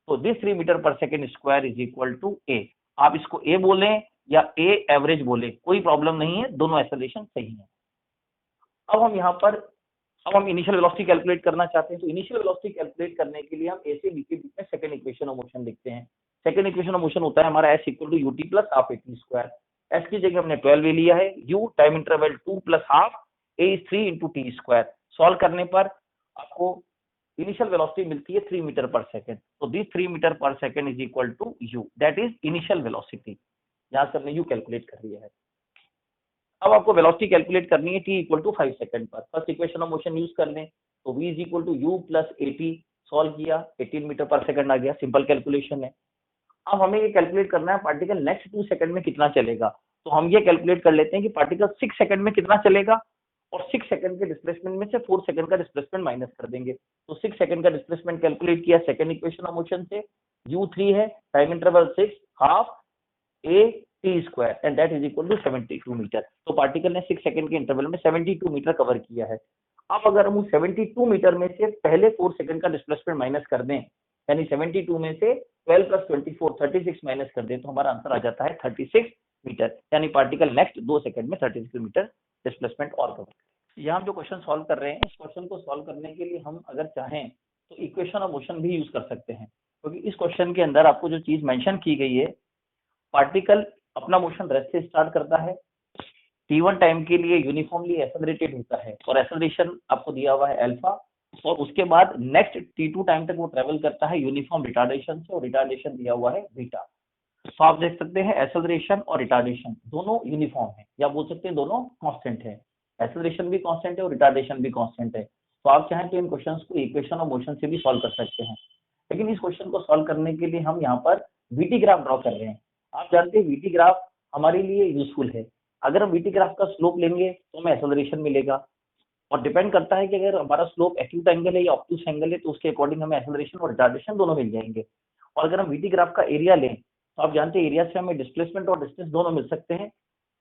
तो this 3 metre per second square is equal to A. आप इसको ए बोलें या ए एवरेज बोले कोई प्रॉब्लम नहीं है, दोनों एक्सेलरेशन सही है। अब हम इनिशियल वेलोसिटी कैलकुलेट करना चाहते हैं। तो इनिशियल वेलोसिटी कैलकुलेट करने के लिए हम ए से बी के बीच में सेकंड इक्वेशन ऑफ मोशन लिखते हैं। सेकंड इक्वेशन ऑफ मोशन होता है हमारा s equal to ut plus half at square. s की जगह हमने 12 ले लिया है, u time interval 2 plus half a is 3 into t square. Solve करने पर आपको इनिशियल वेलोसिटी मिलती है 3 मीटर पर सेकंड। तो this 3 metre per second is equal to u, that is initial velocity. यहाँ से हमने u कैलकुलेट कर लिया है। अब आपको वेलोसिटी कैलकुलेट करनी है t इक्वल टू 5 सेकंड पर। First equation of motion use कर लें तो v is equal to u plus at। Solve किया 18 मीटर पर सेकंड आ गया, सिंपल कैलकुलेशन है। अब हमें ये कैलकुलेट करना है पार्टिकल नेक्स्ट 2 सेकंड में कितना चलेगा। तो हम ये कैलकुलेट कर लेते हैं कि पार्टिकल 6 सेकंड में कितना चलेगा और 6 सेकंड के डिस्प्लेसमेंट में से 4 सेकंड का डिस्प्लेसमेंट माइनस कर देंगे। तो 6 सेकंड का डिस्प्लेसमेंट कैलकुलेट किया सेकंड इक्वेशन ऑफ मोशन से, u3 है, time interval 6 half a t square and that is equal to 72 metre. तो पार्टिकल ने 6 सेकंड के इंटरवल में 72 मीटर कवर किया है। अब अगर हम उस 72 मीटर में से पहले 4 सेकंड का डिस्प्लेसमेंट माइनस कर दें, यानी 72 में से 12 प्लस 24 36 माइनस कर दें, तो हमारा आंसर आ जाता है 36 मीटर, यानी पार्टिकल नेक्स्ट 2 सेकंड में 36 मीटर डिस्प्लेसमेंट और कवर। यहाँ हम जो क्वेश्चन सॉल्व कर रहे हैं, इस क्वेश्चन को सॉल्व करने के लिए हम अगर चाहें तो इक्वेशन ऑफ मोशन भी यूज कर सकते हैं, क्योंकि इस क्वेश्चन के अंदर आपको जो चीज मेंशन की गई है, पार्टिकल अपना मोशन रेस्ट से स्टार्ट करता है, t1 टाइम के लिए यूनिफॉर्मली एक्सेलरेटेड होता है और एक्सेलरेशन आपको दिया हुआ है अल्फा, और उसके बाद नेक्स्ट t2 टाइम तक वो ट्रेवल करता है यूनिफॉर्म रिटार्डेशन से, और रिटार्डेशन दिया हुआ है बीटा। तो आप देख सकते हैं एसेलरेशन और रिटार्डेशन दोनों यूनिफॉर्म है, या बोल सकते हैं दोनों कांस्टेंट है। एसेलरेशन भी कांस्टेंट है और रिटार्डेशन भी कांस्टेंट है। तो आप चाहें तो इन क्वेश्चंस को इक्वेशन और मोशन से भी सॉल्व कर सकते हैं, लेकिन इस क्वेश्चन को सॉल्व करने के लिए हम यहाँ पर वीटी ग्राफ ड्रॉ कर रहे हैं। आप जानते हैं वीटी ग्राफ हमारे लिए यूजफुल है। अगर हम वीटी ग्राफ का स्लोप लेंगे तो हमें एसेलरेशन मिलेगा, और डिपेंड करता है कि अगर हमारा स्लोप एक्यूट एंगल है या ऑब्टूस एंगल है तो उसके अकॉर्डिंग हमें एसेलरेशन और रिटार्डेशन दोनों मिल जाएंगे। और अगर हम वीटी ग्राफ का एरिया लें तो आप जानते हैं एरिया से हमें डिस्प्लेसमेंट और डिस्टेंस दोनों मिल सकते हैं।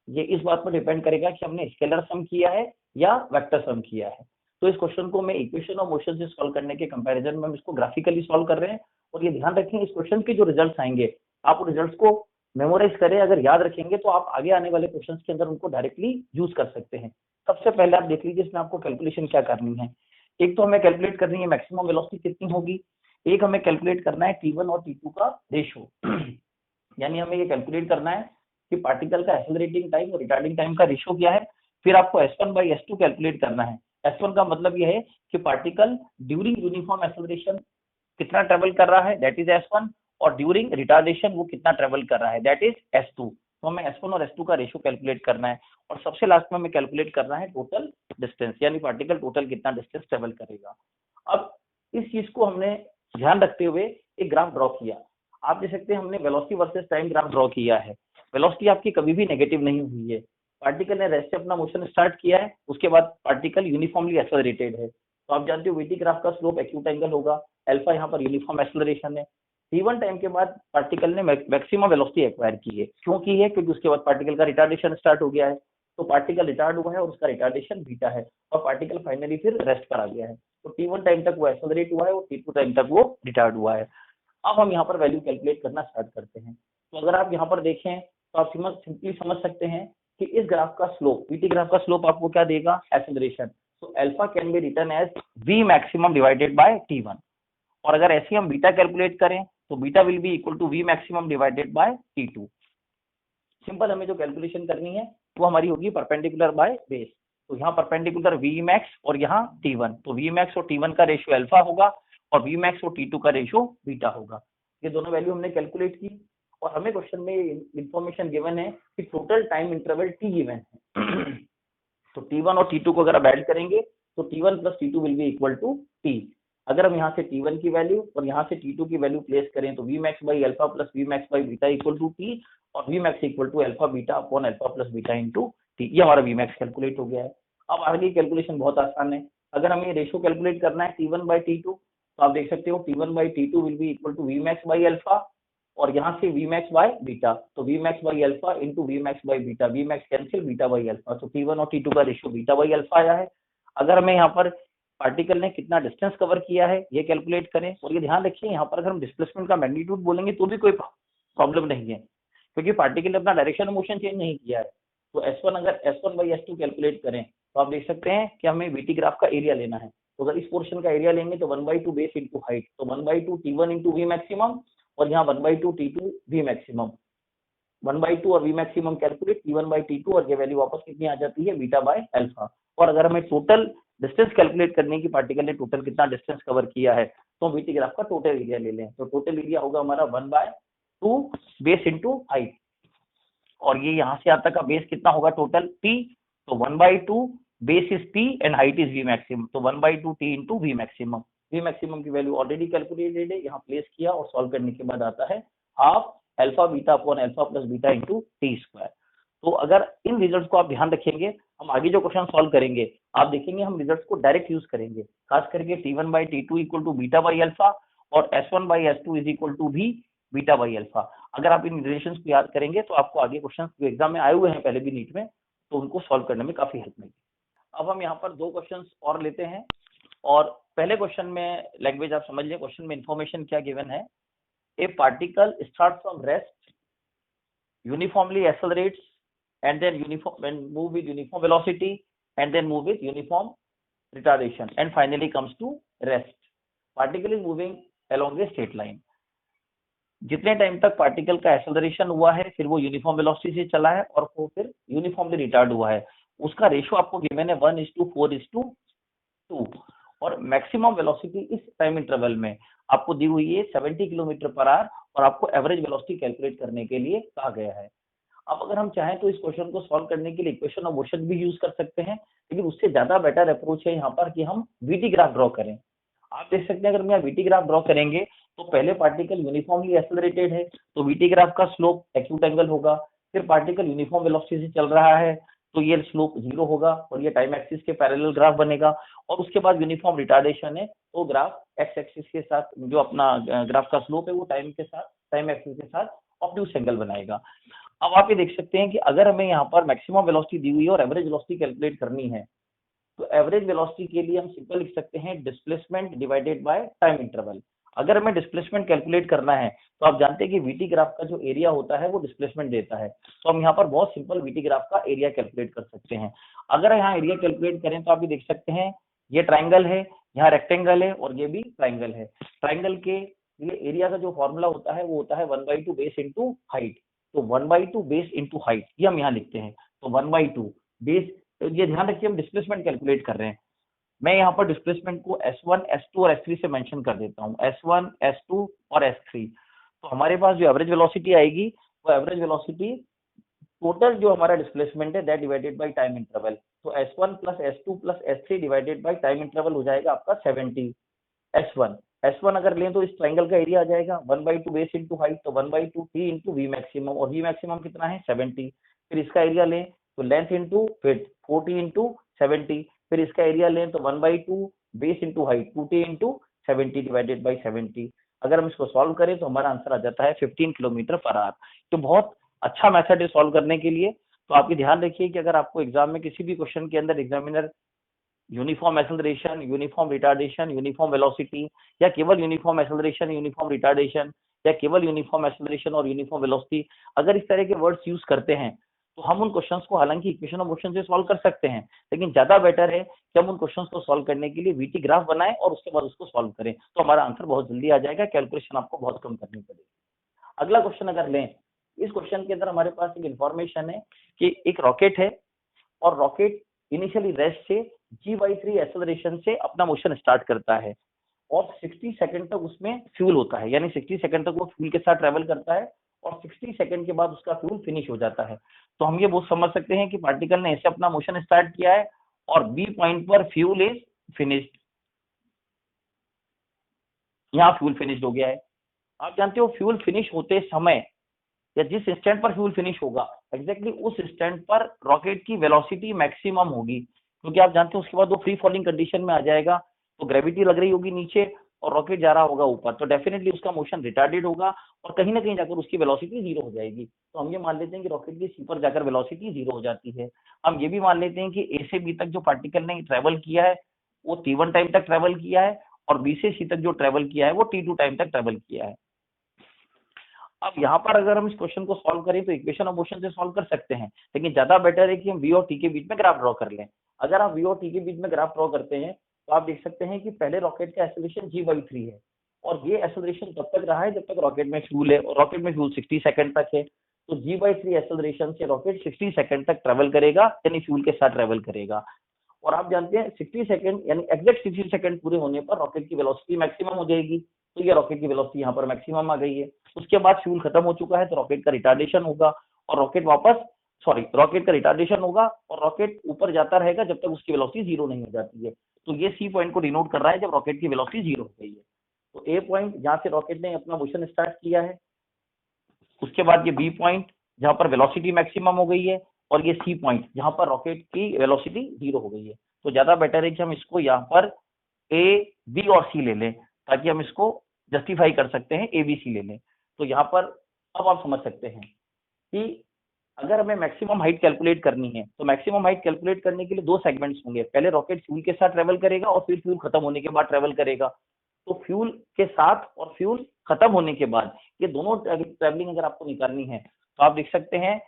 ये इस बात पर डिपेंड करेगा कि हमने स्केलर सम किया है या वेक्टर सम किया है। तो इस क्वेश्चन को मैं इक्वेशन और मोशन से सॉल्व करने के कंपैरिजन में हम इसको ग्राफिकली सॉल्व कर रहे हैं। और ये ध्यान रखें, इस क्वेश्चन के जो रिजल्ट्स आएंगे आप उन रिजल्ट्स को मेमोराइज करें। अगर याद रखेंगे तो आप आगे आने वाले क्वेश्चंस के अंदर उनको डायरेक्टली यूज कर सकते हैं। सबसे पहले आप देख लीजिए इसमें आपको कैलकुलेशन क्या करनी है। एक तो हमें कैलकुलेट करनी है मैक्सिमम वेलोसिटी कितनी होगी, एक हमें कैलकुलेट करना है T1 और T2 का रेशो। यानी हमें ये कैलकुलेट करना है कि पार्टिकल का एक्सेलरेटिंग टाइम और रिटार्डिंग टाइम का रेशो क्या है। फिर आपको S1/S2 कैलकुलेट करना है। S1 का मतलब यह है कि पार्टिकल ड्यूरिंग यूनिफॉर्म एक्सेलरेशन कितना ट्रेवल कर रहा है, दैट इज S1, और ड्यूरिंग रिटार्डेशन वो कितना ट्रेवल कर रहा है, दैट इज S2। तो हमें S1 और S2 का रेशो कैलकुलेट करना है, और सबसे लास्ट में हमें कैलकुलेट करना है टोटल डिस्टेंस, यानी पार्टिकल टोटल कितना डिस्टेंस ट्रेवल करेगा। अब इस चीज को हमने ध्यान रखते हुए एक ग्राफ ड्रॉ किया। आप देख सकते हैं हमने velocity versus time graph draw किया है। वेलोसिटी आपकी कभी भी नेगेटिव नहीं हुई है। पार्टिकल ने रेस्ट से अपना मोशन स्टार्ट किया है, उसके बाद पार्टिकल यूनिफॉर्मली एक्सेलरेटेड है। तो आप जानते हो वीटी ग्राफ का स्लोप एक्यूट एंगल होगा, अल्फा यहाँ पर यूनिफॉर्म एक्सेलरेशन है। T1 टाइम के बाद पार्टिकल ने मैक्सिमम वेलोसिटी एक्वायर की है। क्यों की है? क्योंकि उसके बाद पार्टिकल का रिटार्डेशन स्टार्ट हो गया है। तो पार्टिकल रिटार्ड हुआ है और उसका रिटार्डेशन बीटा है, और पार्टिकल फाइनली फिर रेस्ट पर आ गया है। तो T1 टाइम तक वो एक्सेलरेट हुआ है और T2 टाइम तक वो रिटार्ड हुआ है। अब हम यहाँ पर वैल्यू कैलकुलेट करना स्टार्ट करते हैं। तो अगर आप यहाँ पर देखें तो आप सिंपली समझ सकते हैं कि इस ग्राफ का स्लोप, वीटी ग्राफ का स्लोप आपको क्या देगा, एक्सेलरेशन। तो alpha can be written as v maximum divided by T1। और अगर ऐसे हम बीटा कैलकुलेट करें तो beta will be equal to v maximum divided by T2। Simple हमें जो कैलकुलेशन करनी है वो हमारी होगी परपेंडिकुलर बाय बेस। तो यहाँ परपेंडिकुलर v मैक्स और यहाँ T1, तो v मैक्स और T1 का रेशियो अल्फा होगा और v मैक्स और T2 का रेशियो बीटा होगा। ये दोनों वैल्यू हमने कैलकुलेट की, और हमें क्वेश्चन में इंफॉर्मेशन गिवन है कि total time interval t given है। तो T1 और T2 को अगर आप ऐड करेंगे तो T1 plus T2 will be equal to T। अगर हम यहाँ से T1 की वैल्यू और यहाँ से T2 की वैल्यू प्लेस करें तो v max by alpha plus v max by beta equal to T, और v max equal to alpha beta upon alpha plus beta into T। ये हमारा v मैक्स कैलकुलेट हो गया है। अब आगे कैलकुलेशन बहुत आसान है। अगर हमें रेशियो कैलकुलेट करना है T1 बाई T2, तो आप देख सकते हो T1 by T2 will be equal to v max by alpha, और यहाँ से v मैक्स बाई बीटा, तो v max by alpha into v max by beta, v max cancel, beta by alpha. तो T1 और T2 का ratio beta by alpha आया है। अगर हमें यहाँ पर पार्टिकल ने कितना डिस्टेंस कवर किया है ये कैलकुलेट करें, और ये ध्यान रखिए यहाँ पर अगर हम डिस्प्लेसमेंट का मैग्नीट्यूड बोलेंगे तो भी कोई प्रॉब्लम नहीं है, क्योंकि पार्टिकल ने अपना डायरेक्शन मोशन चेंज नहीं किया है। तो S1 अगर S1 बाई S2 कैलकुलेट करें तो आप देख सकते हैं कि हमें वीटी ग्राफ का एरिया लेना है। तो अगर इस पोर्शन का एरिया लेंगे तो 1/2 बेस इंटू हाइट, तो 1/2 T1 इंटू वी मैक्सिमम, और यहाँ 1/2 T2 वी मैक्सिमम, 1/2 और वी मैक्सिमम कैलकुलेट T1/T2, और ये वैल्यू वापस कितनी आ जाती है, बीटा बाय अल्फा। और अगर हमें टोटल डिस्टेंस कैलकुलेट करने की पार्टिकल ने टोटल कितना डिस्टेंस कवर किया है तो हम वीटी ग्राफ का टोटल एरिया ले लें। तो टोटल एरिया होगा हमारा 1/2 बेस इंटू हाइट, और ये यहाँ से यहाँ तक का बेस कितना होगा टोटल T, तो 1/2 base is T and height is we maximum, तो 1/2 T into we maximum. We maximum की वैल्यू ऑलरेडी कैलकुलेटेड है, यहाँ प्लेस किया और सॉल्व करने के बाद आता है half alpha beta upon alpha plus beta into t square. तो अगर इन रिजल्ट्स को आप ध्यान रखेंगे, हम आगे जो क्वेश्चन सॉल्व करेंगे आप देखेंगे हम रिजल्ट्स को डायरेक्ट यूज करेंगे, खास करके T1/T2 equal to beta by alpha और S1/S2 इज इक्वल टू भी बीटा बाई अल्फा। अगर आप इन रिलेशंस को याद करेंगे तो आपको आगे क्वेश्चन जो एग्जाम में आए हुए हैं पहले भी नीट में, तो उनको सॉल्व करने में काफी हेल्प मिलेगी। अब हम यहाँ पर दो क्वेश्चन और लेते हैं, और पहले क्वेश्चन में लैंग्वेज आप समझ लें। क्वेश्चन में इंफॉर्मेशन क्या गिवन है, ए particle start from rest, uniformly accelerates and then move with uniform velocity and then move with uniform retardation and finally comes to rest. Particle is moving along a straight line. जितने time तक particle का acceleration हुआ है फिर वो uniform velocity से चला है और वो फिर यूनिफॉर्मली रिटार्ड हुआ है, उसका रेशियो आपको गिवन है 1:4:2, और मैक्सिमम वेलोसिटी इस टाइम इंटरवल में आपको दी हुई है 70 किलोमीटर पर आवर और आपको एवरेज वेलोसिटी कैलकुलेट करने के लिए कहा गया है। अब अगर हम चाहें तो इस क्वेश्चन को सॉल्व करने के लिए इक्वेशन ऑफ मोशन भी यूज कर सकते हैं, लेकिन उससे ज्यादा बेटर अप्रोच है यहाँ पर कि हम वीटी ग्राफ ड्रॉ करें। आप देख सकते हैं अगर हम यहाँ वीटी ग्राफ ड्रॉ करेंगे तो पहले पार्टिकल यूनिफॉर्मली एक्सेलरेटेड है तो वीटी ग्राफ का स्लोप एक्यूट एंगल होगा। फिर पार्टिकल यूनिफॉर्म वेलोसिटी से चल रहा है तो ये स्लोप 0 होगा और ये टाइम एक्सिस के पैरेलल ग्राफ बनेगा। और उसके बाद यूनिफॉर्म रिटार्डेशन है तो ग्राफ एक्स एक्सिस के साथ जो अपना ग्राफ का स्लोप है वो टाइम एक्सिस के साथ ऑब्ट्यूस एंगल बनाएगा। अब आप ये देख सकते हैं कि अगर हमें यहाँ पर मैक्सिमम वेलोसिटी दी हुई है और एवरेज वेलोसिटी कैलकुलेट करनी है तो एवरेज वेलोसिटी के लिए हम सिंपल लिख सकते हैं displacement divided by time interval. अगर हमें डिस्प्लेसमेंट कैलकुलेट करना है तो आप जानते हैं कि वीटी ग्राफ का जो एरिया होता है वो डिस्प्लेसमेंट देता है, तो हम यहाँ पर बहुत सिंपल वीटी ग्राफ का एरिया कैलकुलेट कर सकते हैं। अगर यहाँ एरिया कैलकुलेट करें तो आप ये देख सकते हैं ये ट्राइंगल है, यहाँ रेक्टेंगल है और ये भी ट्राइंगल है। ट्राइंगल के लिए एरिया का जो फॉर्मूला होता है वो होता है 1/2 बेस इंटू हाइट। तो 1/2 बेस इंटू हाइट ये हम यहाँ लिखते हैं। तो 1/2 बेस, तो ये ध्यान रखिए हम डिस्प्लेसमेंट कैलकुलेट कर रहे हैं। मैं यहाँ पर डिस्प्लेसमेंट को S1, S2 और S3 से मेंशन कर देता हूँ, S1, S2 और S3। तो हमारे पास जो एवरेज वेलोसिटी आएगी वो एवरेज वेलोसिटी टोटल जो हमारा डिस्प्लेसमेंट है that divided by time interval. तो S1 plus S2 plus S3 divided by time interval हो जाएगा आपका 70। S1 अगर लें तो इस ट्राइंगल का एरिया आ जाएगा 1/2 बेस इंटू हाइट, तो 1/2 T इंटू वी मैक्सिमम, और वी मैक्सिमम कितना है 70। फिर इसका एरिया लें तो लेंथ इंटू विड्थ 40 इंटू 70। फिर इसका एरिया लें तो 1/2 base into height 2T into 70 divided by 70। अगर हम इसको सॉल्व करें तो हमारा आंसर आ जाता है 15 किलोमीटर पर आवर। तो बहुत अच्छा मेथड है सॉल्व करने के लिए। तो आप ये ध्यान रखिए कि अगर आपको एग्जाम में किसी भी क्वेश्चन के अंदर examiner uniform acceleration, uniform retardation, uniform velocity या केवल यूनिफॉर्म एक्सेलरेशन, यूनिफॉर्म रिटार्डेशन या केवल यूनिफॉर्म एक्सेलरेशन और यूनिफॉर्म वेलोसिटी, अगर इस तरह के वर्ड्स यूज करते हैं तो हम उन क्वेश्चंस को हालांकि इक्वेशन ऑफ मोशन से सॉल्व कर सकते हैं, लेकिन ज्यादा बेटर है कि हम उन क्वेश्चंस को सॉल्व करने के लिए वीटी ग्राफ बनाएं और उसके बाद उसको सॉल्व करें, तो हमारा आंसर बहुत जल्दी आ जाएगा, कैलकुलेशन आपको बहुत कम करनी पड़ेगी। अगला क्वेश्चन अगर लें, इस क्वेश्चन के अंदर हमारे पास एक इंफॉर्मेशन है कि एक रॉकेट है और रॉकेट इनिशियली रेस्ट से G/3 एक्सेलरेशन से अपना मोशन स्टार्ट करता है और 60 सेकंड तक उसमें फ्यूल होता है, यानी 60 सेकंड तक वो फ्यूल के साथ ट्रेवल करता है और 60 सेकंड के बाद उसका फ्यूल फिनिश हो जाता है। तो हम ये बहुत समझ सकते हैं कि पार्टिकल ने ऐसे अपना मोशन स्टार्ट किया है और बी पॉइंट पर फ्यूल इज फिनिश्ड, यहाँ फ्यूल फिनिश्ड हो गया है। आप जानते हो फ्यूल फिनिश होते समय या जिस इंस्टेंट पर फ्यूल फिनिश होगा एग्जैक्टली उस इंस्टेंट पर रॉकेट की वेलोसिटी मैक्सिमम होगी, क्योंकि आप जानते हो उसके बाद वो फ्री फॉलिंग कंडीशन में आ जाएगा, तो ग्रेविटी लग रही होगी नीचे और रॉकेट जा रहा होगा ऊपर, तो डेफिनेटली उसका मोशन रिटार्डेड होगा और कहीं ना कहीं जाकर उसकी वेलोसिटी 0 हो जाएगी। तो हम ये मान लेते हैं कि रॉकेट की सी पर जाकर वेलोसिटी 0 हो जाती है। हम ये भी मान लेते हैं कि ए से बी तक जो पार्टिकल ने ट्रेवल किया है वो T1 टाइम तक ट्रेवल किया है और बी से सी तक जो ट्रेवल किया है वो T2 टाइम तक ट्रेवल किया है। अब यहाँ पर अगर हम इस क्वेश्चन को सॉल्व करें तो इक्वेशन ऑफ मोशन से सॉल्व कर सकते हैं, लेकिन ज्यादा बेटर है कि हम वी और टी के बीच में ग्राफ ड्रॉ कर लें। अगर आप वी और टी के बीच में ग्राफ ड्रॉ करते हैं तो आप देख सकते हैं कि पहले रॉकेट का एक्सेलरेशन G/3 है और ये एक्सेलरेशन तब तक रहा है जब तक रॉकेट में फ्यूल है और रॉकेट में फ्यूल 60 सेकंड तक है। तो G/3 एक्सेलरेशन से रॉकेट 60 सेकंड तक ट्रेवल करेगा, यानी फ्यूल के साथ ट्रेवल करेगा। और आप जानते हैं 60 सेकंड यानी एग्जैक्ट 60 सेकंड पूरे होने पर रॉकेट की वेलोसिटी मैक्सिमम हो जाएगी, तो ये रॉकेट की वेलोसिटी यहाँ पर मैक्सिमम आ गई है। उसके बाद फ्यूल खत्म हो चुका है तो रॉकेट का रिटार्डेशन होगा और रॉकेट का रिटार्डेशन होगा और रॉकेट ऊपर जाता रहेगा जब तक उसकी वेलोसिटी 0 नहीं हो जाती है। तो ये सी पॉइंट को डिनोट कर रहा है जब रॉकेट की वेलोसिटी 0 हो गई है। तो ए पॉइंट जहां से रॉकेट ने अपना मोशन स्टार्ट किया है, उसके बाद ये बी पॉइंट जहां पर वेलोसिटी मैक्सिमम हो गई है और ये सी पॉइंट जहां पर रॉकेट की वेलोसिटी 0 हो गई है। तो ज्यादा बेटर है कि हम इसको यहाँ पर ए, बी और सी ले लें ताकि हम इसको जस्टिफाई कर सकते हैं, ABC ले लें। तो यहाँ पर अब आप समझ सकते हैं कि अगर हमें मैक्सिमम हाइट कैलकुलेट करनी है तो मैक्सिमम हाइट कैलकुलेट करने के लिए 2 सेगमेंट्स होंगे, पहले रॉकेट फ्यूल के साथ ट्रेवल करेगा और फिर फ्यूल खत्म होने के बाद ट्रेवल करेगा। तो फ्यूल के साथ और फ्यूल खत्म होने के बाद ये दोनों ट्रेवलिंग अगर आपको निकालनी है तो आप देख सकते हैं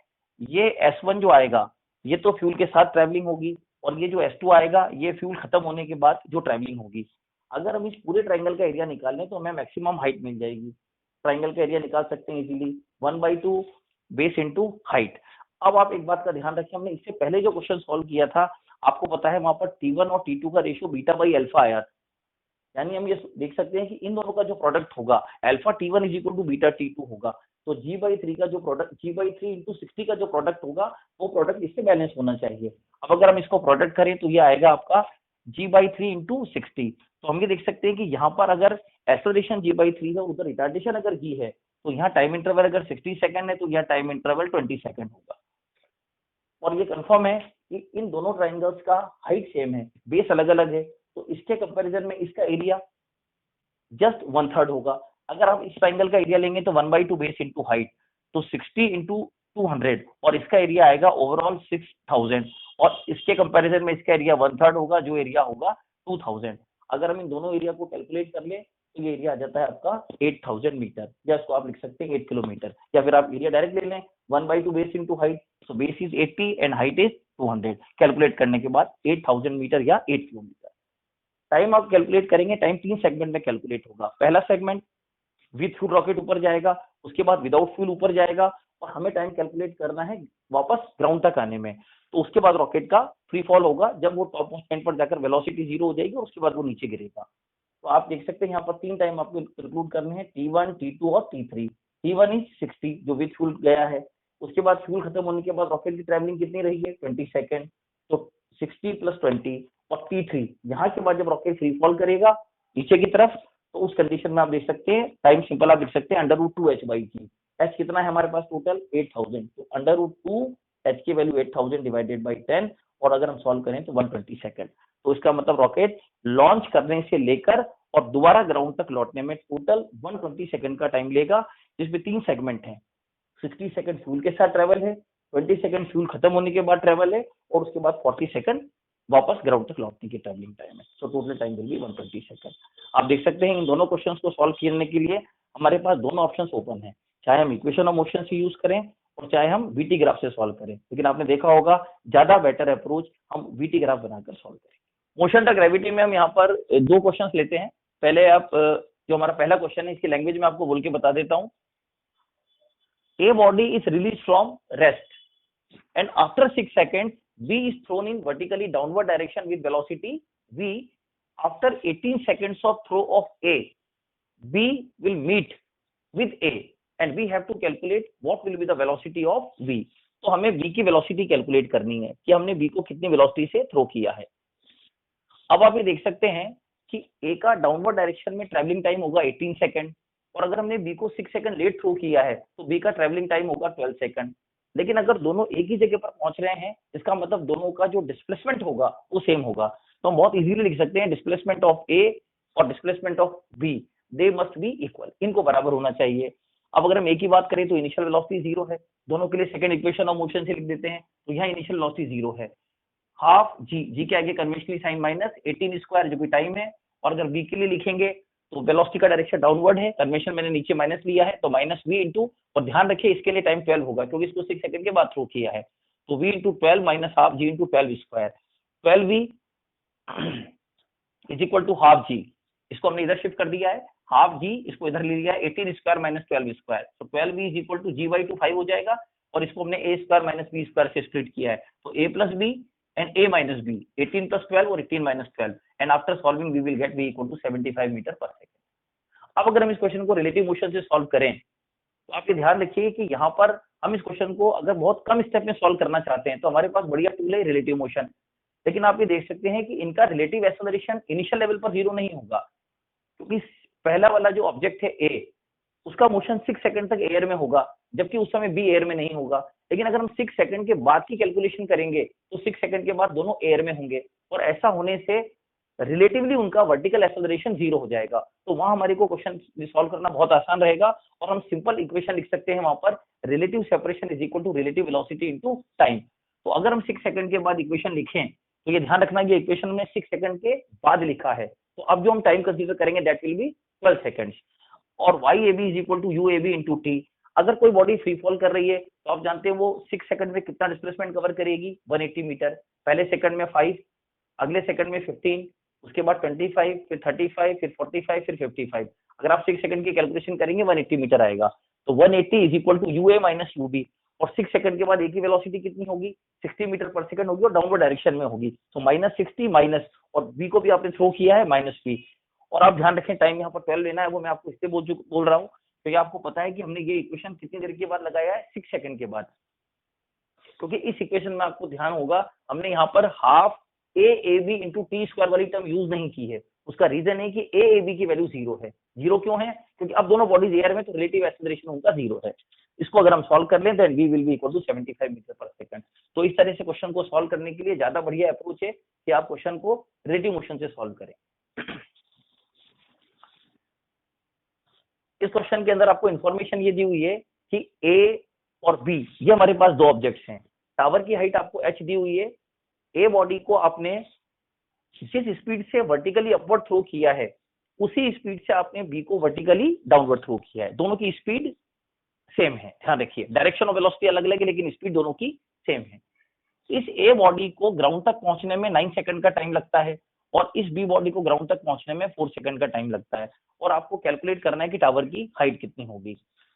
ये S1 जो आएगा ये तो फ्यूल के साथ ट्रेवलिंग होगी और ये जो S2 आएगा ये फ्यूल खत्म होने के बाद जो ट्रेवलिंग होगी। अगर हम इस पूरे ट्राइंगल का एरिया निकाल लें तो हमें मैक्सिमम हाइट मिल जाएगी। ट्राइंगल का एरिया निकाल सकते हैं इजीली 1/2 बेस इंटू हाइट। अब आप एक बात का ध्यान रखें, हमने इससे पहले जो क्वेश्चन सॉल्व किया था आपको पता है वहां पर T1 और T2 का रेशियो बीटा बाई अल्फा आया, यानी हम ये देख सकते हैं कि इन दोनों का जो प्रोडक्ट होगा alpha T1 is equal to beta T2 होगा, तो G/3 का जो प्रोडक्ट G/3 इंटू 60 का जो प्रोडक्ट होगा वो प्रोडक्ट इससे बैलेंस होना चाहिए। अब अगर हम इसको प्रोडक्ट करें तो ये आएगा आपका G/3 इंटू 60। तो हम ये देख सकते हैं कि यहाँ पर अगर एक्सेलरेशन G/3 है, उधर रिटार्डेशन अगर G है, तो यहाँ टाइम इंटरवल अगर 60 सेकंड है तो यहाँ टाइम इंटरवल 20 सेकंड होगा। और ये कंफर्म है कि इन दोनों ट्राइंगल्स का हाइट सेम है, बेस अलग अलग है, तो इसके कंपैरिजन में इसका एरिया जस्ट 1/3 होगा। अगर आप इस ट्राइंगल का एरिया लेंगे तो 1/2 बेस इंटू हाइट, तो 60 इंटू 200 और इसका एरिया आएगा ओवरऑल 6000 और इसके कंपैरिजन में इसका एरिया 1/3 होगा, जो एरिया होगा 2000। अगर हम इन दोनों एरिया को कैलकुलेट कर ले तो ये एरिया आ जाता है आपका 8000 मीटर, या इसको आप लिख सकते हैं 8 किलोमीटर, या फिर आप एरिया डायरेक्ट ले लें 1/2 base into height, so base is 80 and height is 200। Calculate करने के बाद 8000 मीटर या 8 किलोमीटर। टाइम आप कैलकुलेट करेंगे, टाइम 3 सेगमेंट में कैलकुलेट होगा। पहला सेगमेंट विद फ्यूल रॉकेट ऊपर जाएगा, उसके बाद विदाउट फ्यूल ऊपर जाएगा, और हमें टाइम कैलकुलेट करना है वापस ग्राउंड तक आने में। तो उसके बाद रॉकेट का फ्री फॉल होगा जब वो टॉप मोस्ट पॉइंट पर जाकर वेलोसिटी 0 हो जाएगी और उसके बाद वो नीचे गिरेगा। तो आप देख सकते हैं यहाँ पर 3 टाइम आपको इंक्लूड करने हैं, T1, T2 और T3। T1 इज 60 जो विद फ्यूल गया है, उसके बाद फ्यूल खत्म होने के बाद रॉकेट की ट्रैवलिंग कितनी रही है 20 सेकंड, तो 60 प्लस 20। और T3 यहाँ के बाद जब रॉकेट फ्री फॉल करेगा नीचे की तरफ, तो उस कंडीशन में आप देख सकते हैं टाइम सिंपल आप लिख सकते हैं √2h/g। h कितना है हमारे पास टोटल 8000, तो √2h की वैल्यू 8000 डिवाइडेड बाई 10, और अगर हम सॉल्व करें तो 120 सेकंड। तो इसका मतलब रॉकेट लॉन्च करने से लेकर और दोबारा ग्राउंड तक लौटने में टोटल 120 सेकंड का टाइम लेगा, जिसमें 3 सेगमेंट हैं। 60 सेकंड फ्यूल के साथ ट्रेवल है, 20 सेकंड फ्यूल खत्म होने के बाद ट्रेवल है, और उसके बाद 40 सेकंड वापस ग्राउंड तक लौटने की ट्रैवलिंग टाइम है। So total time will be 120 second. आप देख सकते हैं इन दोनों क्वेश्चंस को सॉल्व करने के लिए हमारे पास दोनों ऑप्शंस ओपन है, चाहे हम इक्वेशन ऑफ मोशन से यूज करें और चाहे हम वीटी ग्राफ से सॉल्व करें, लेकिन आपने देखा होगा ज्यादा बेटर अप्रोच हम वीटी ग्राफ बनाकर सॉल्व करें। मोशन टू ग्रेविटी में हम यहाँ पर 2 क्वेश्चंस लेते हैं। पहले आप जो हमारा पहला क्वेश्चन है इसकी लैंग्वेज में आपको बोल के बता देता हूँ। A body is released from rest and after 6 seconds B is thrown in vertically downward direction with velocity V. After 18 seconds of throw of A, B will meet with A and we have to calculate what will be the velocity of V. तो हमें B की velocity calculate करनी है कि हमने B को कितनी velocity से थ्रो किया है। अब आप ये देख सकते हैं कि A का डाउनवर्ड डायरेक्शन में ट्रैवलिंग टाइम होगा 18 सेकंड, और अगर हमने B को 6 सेकंड लेट थ्रो किया है तो B का ट्रैवलिंग टाइम होगा 12 सेकंड। लेकिन अगर दोनों एक ही जगह पर पहुंच रहे हैं, इसका मतलब दोनों का जो डिस्प्लेसमेंट होगा वो सेम होगा। तो हम बहुत इजीली लिख सकते हैं डिस्प्लेसमेंट ऑफ A और displacement of B, they must be equal, इनको बराबर होना चाहिए। अब अगर हम A की बात करें तो इनिशियल वेलोसिटी 0 है, दोनों के लिए सेकंड इक्वेशन ऑफ मोशन से लिख देते हैं, तो यहाँ इनिशियल वेलोसिटी 0 है। हाफ जी के आगे कन्वेंशनली साइन माइनस 18 स्क्वायर जो कि टाइम है, और अगर V के लिए लिखेंगे तो वेलोसिटी का डायरेक्शन डाउनवर्ड है, कन्वेंशन मैंने नीचे माइनस लिया है, तो माइनस V इंटू, और ध्यान रखिए इसके लिए टाइम 12 होगा क्योंकि इसको 6 सेकंड के बाद थ्रो किया है, तो V into 12 minus half G into 12 square, 12V is equal to half G। इसको हमने इधर शिफ्ट कर दिया है, हाफ G इसको इधर ले लिया है, 18 स्क्वायर माइनस 12 स्क्वायर, तो 12V is equal to G/2 5 हो जाएगा, और इसको हमने A square minus B square से स्प्लिट किया है, तो A plus B and A minus B, 18 plus 12 और 18 minus 12, and after solving we will get V equal to 75 metre per second. अब अगर हम इस क्वेश्चन को रिलेटिव मोशन से सॉल्व करें तो आप ये ध्यान रखिए कि यहाँ पर हम इस क्वेश्चन को अगर बहुत कम स्टेप में सॉल्व करना चाहते हैं तो हमारे पास बढ़िया टूल है रिलेटिव मोशन, लेकिन आप ये देख सकते हैं कि इनका रिलेटिव एक्सेलरेशन इनिशियल लेवल पर 0 नहीं होगा, क्योंकि पहला वाला जो ऑब्जेक्ट है A, उसका मोशन 6 सेकंड तक एयर में होगा, जबकि उस समय B एयर में नहीं होगा। लेकिन अगर हम 6 सेकंड के बाद की कैलकुलेशन करेंगे तो 6 सेकंड के बाद दोनों एयर में होंगे, और ऐसा होने से रिलेटिवली उनका वर्टिकल एक्सेलरेशन 0 हो जाएगा। तो वहां हमारे को क्वेश्चन सॉल्व करना बहुत आसान रहेगा, और हम सिंपल इक्वेशन लिख सकते हैं वहां पर, relative separation is equal to relative velocity into time. तो अगर हम 6 सेकंड के बाद इक्वेशन लिखें तो ये ध्यान रखना कि इक्वेशन में 6 सेकंड के बाद लिखा है, तो अब जो हम टाइम कंसीडर करेंगे दैट विल बी 12 सेकंड्स, और YAB is equal to UAB into T। अगर कोई बॉडी फ्री फॉल कर रही है तो आप जानते हैं वो 6 सेकंड में कितना डिस्प्लेसमेंट कवर करेगी, 180 मीटर। पहले सेकंड में 5, अगले सेकंड में 15, उसके बाद 25, फिर 35, फिर 45, फिर 55। अगर आप 6 सेकंड की कैलकुलेशन करेंगे 180 मीटर आएगा, तो 180 is equal to UA minus UB, और 6 सेकंड के बाद A की वेलोसिटी कितनी होगी, 60 मीटर पर सेकंड होगी, और डाउनवर्ड डायरेक्शन में होगी, तो -60 माइनस, और B को भी आपने थ्रो किया है -B, और आप ध्यान रखें टाइम यहाँ पर 12 लेना है, वो मैं आपको इसलिए बोल रहा हूँ क्योंकि आपको पता है कि हमने ये इक्वेशन कितनी देर के बाद लगाया है, 6 सेकंड के बाद, क्योंकि इस इक्वेशन में आपको ध्यान होगा हमने यहाँ पर half AAB into t square वाली टर्म यूज नहीं की है। उसका रीजन है कि AAB की वैल्यू 0 है। 0 क्यों है? क्योंकि अब दोनों बॉडीज एयर में, तो रिलेटिव एक्सेलरेशन उनका 0 है। इसको अगर हम सॉल्व कर लें then v will be equal to 75 metre per second. तो इस तरह से क्वेश्चन को सॉल्व करने के लिए ज्यादा बढ़िया अप्रोच है कि आप क्वेश्चन को रिलेटिव मोशन से सॉल्व करें। इस क्वेश्चन के अंदर आपको इंफॉर्मेशन ये दी हुई है कि A और B ये हमारे पास दो ऑब्जेक्ट्स हैं। टावर की हाइट आपको h दी हुई है। ए बॉडी को आपने जिस स्पीड से वर्टिकली अपवर्ड थ्रो किया है उसी स्पीड से आपने बी को वर्टिकली डाउनवर्ड थ्रो किया है। दोनों की स्पीड सेम है, ध्यान रखिए, डायरेक्शन ऑफ वेलोसिटी अलग अलग है लेकिन स्पीड दोनों की सेम है। इस ए बॉडी को ग्राउंड तक पहुंचने में 9 सेकंड का टाइम लगता है और इस बी बॉडी को ग्राउंड तक पहुंचने में 4 सेकंड का टाइम लगता है, और आपको कैलकुलेट करना है कि टावर की हाइट कितनी होगी।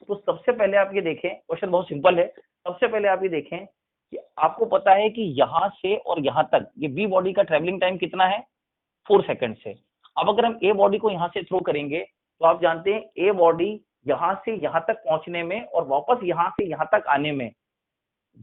तो सबसे पहले आप ये देखें, क्वेश्चन बहुत सिंपल है। सबसे पहले आप ये देखें कि आपको पता है कि यहां से और यहां तक ये बी बॉडी का ट्रेवलिंग टाइम कितना है, 4 सेकंड से। अब अगर हम ए बॉडी को यहां से थ्रो करेंगे तो आप जानते हैं ए बॉडी यहां से यहां तक पहुंचने में और वापस यहां से यहां तक आने में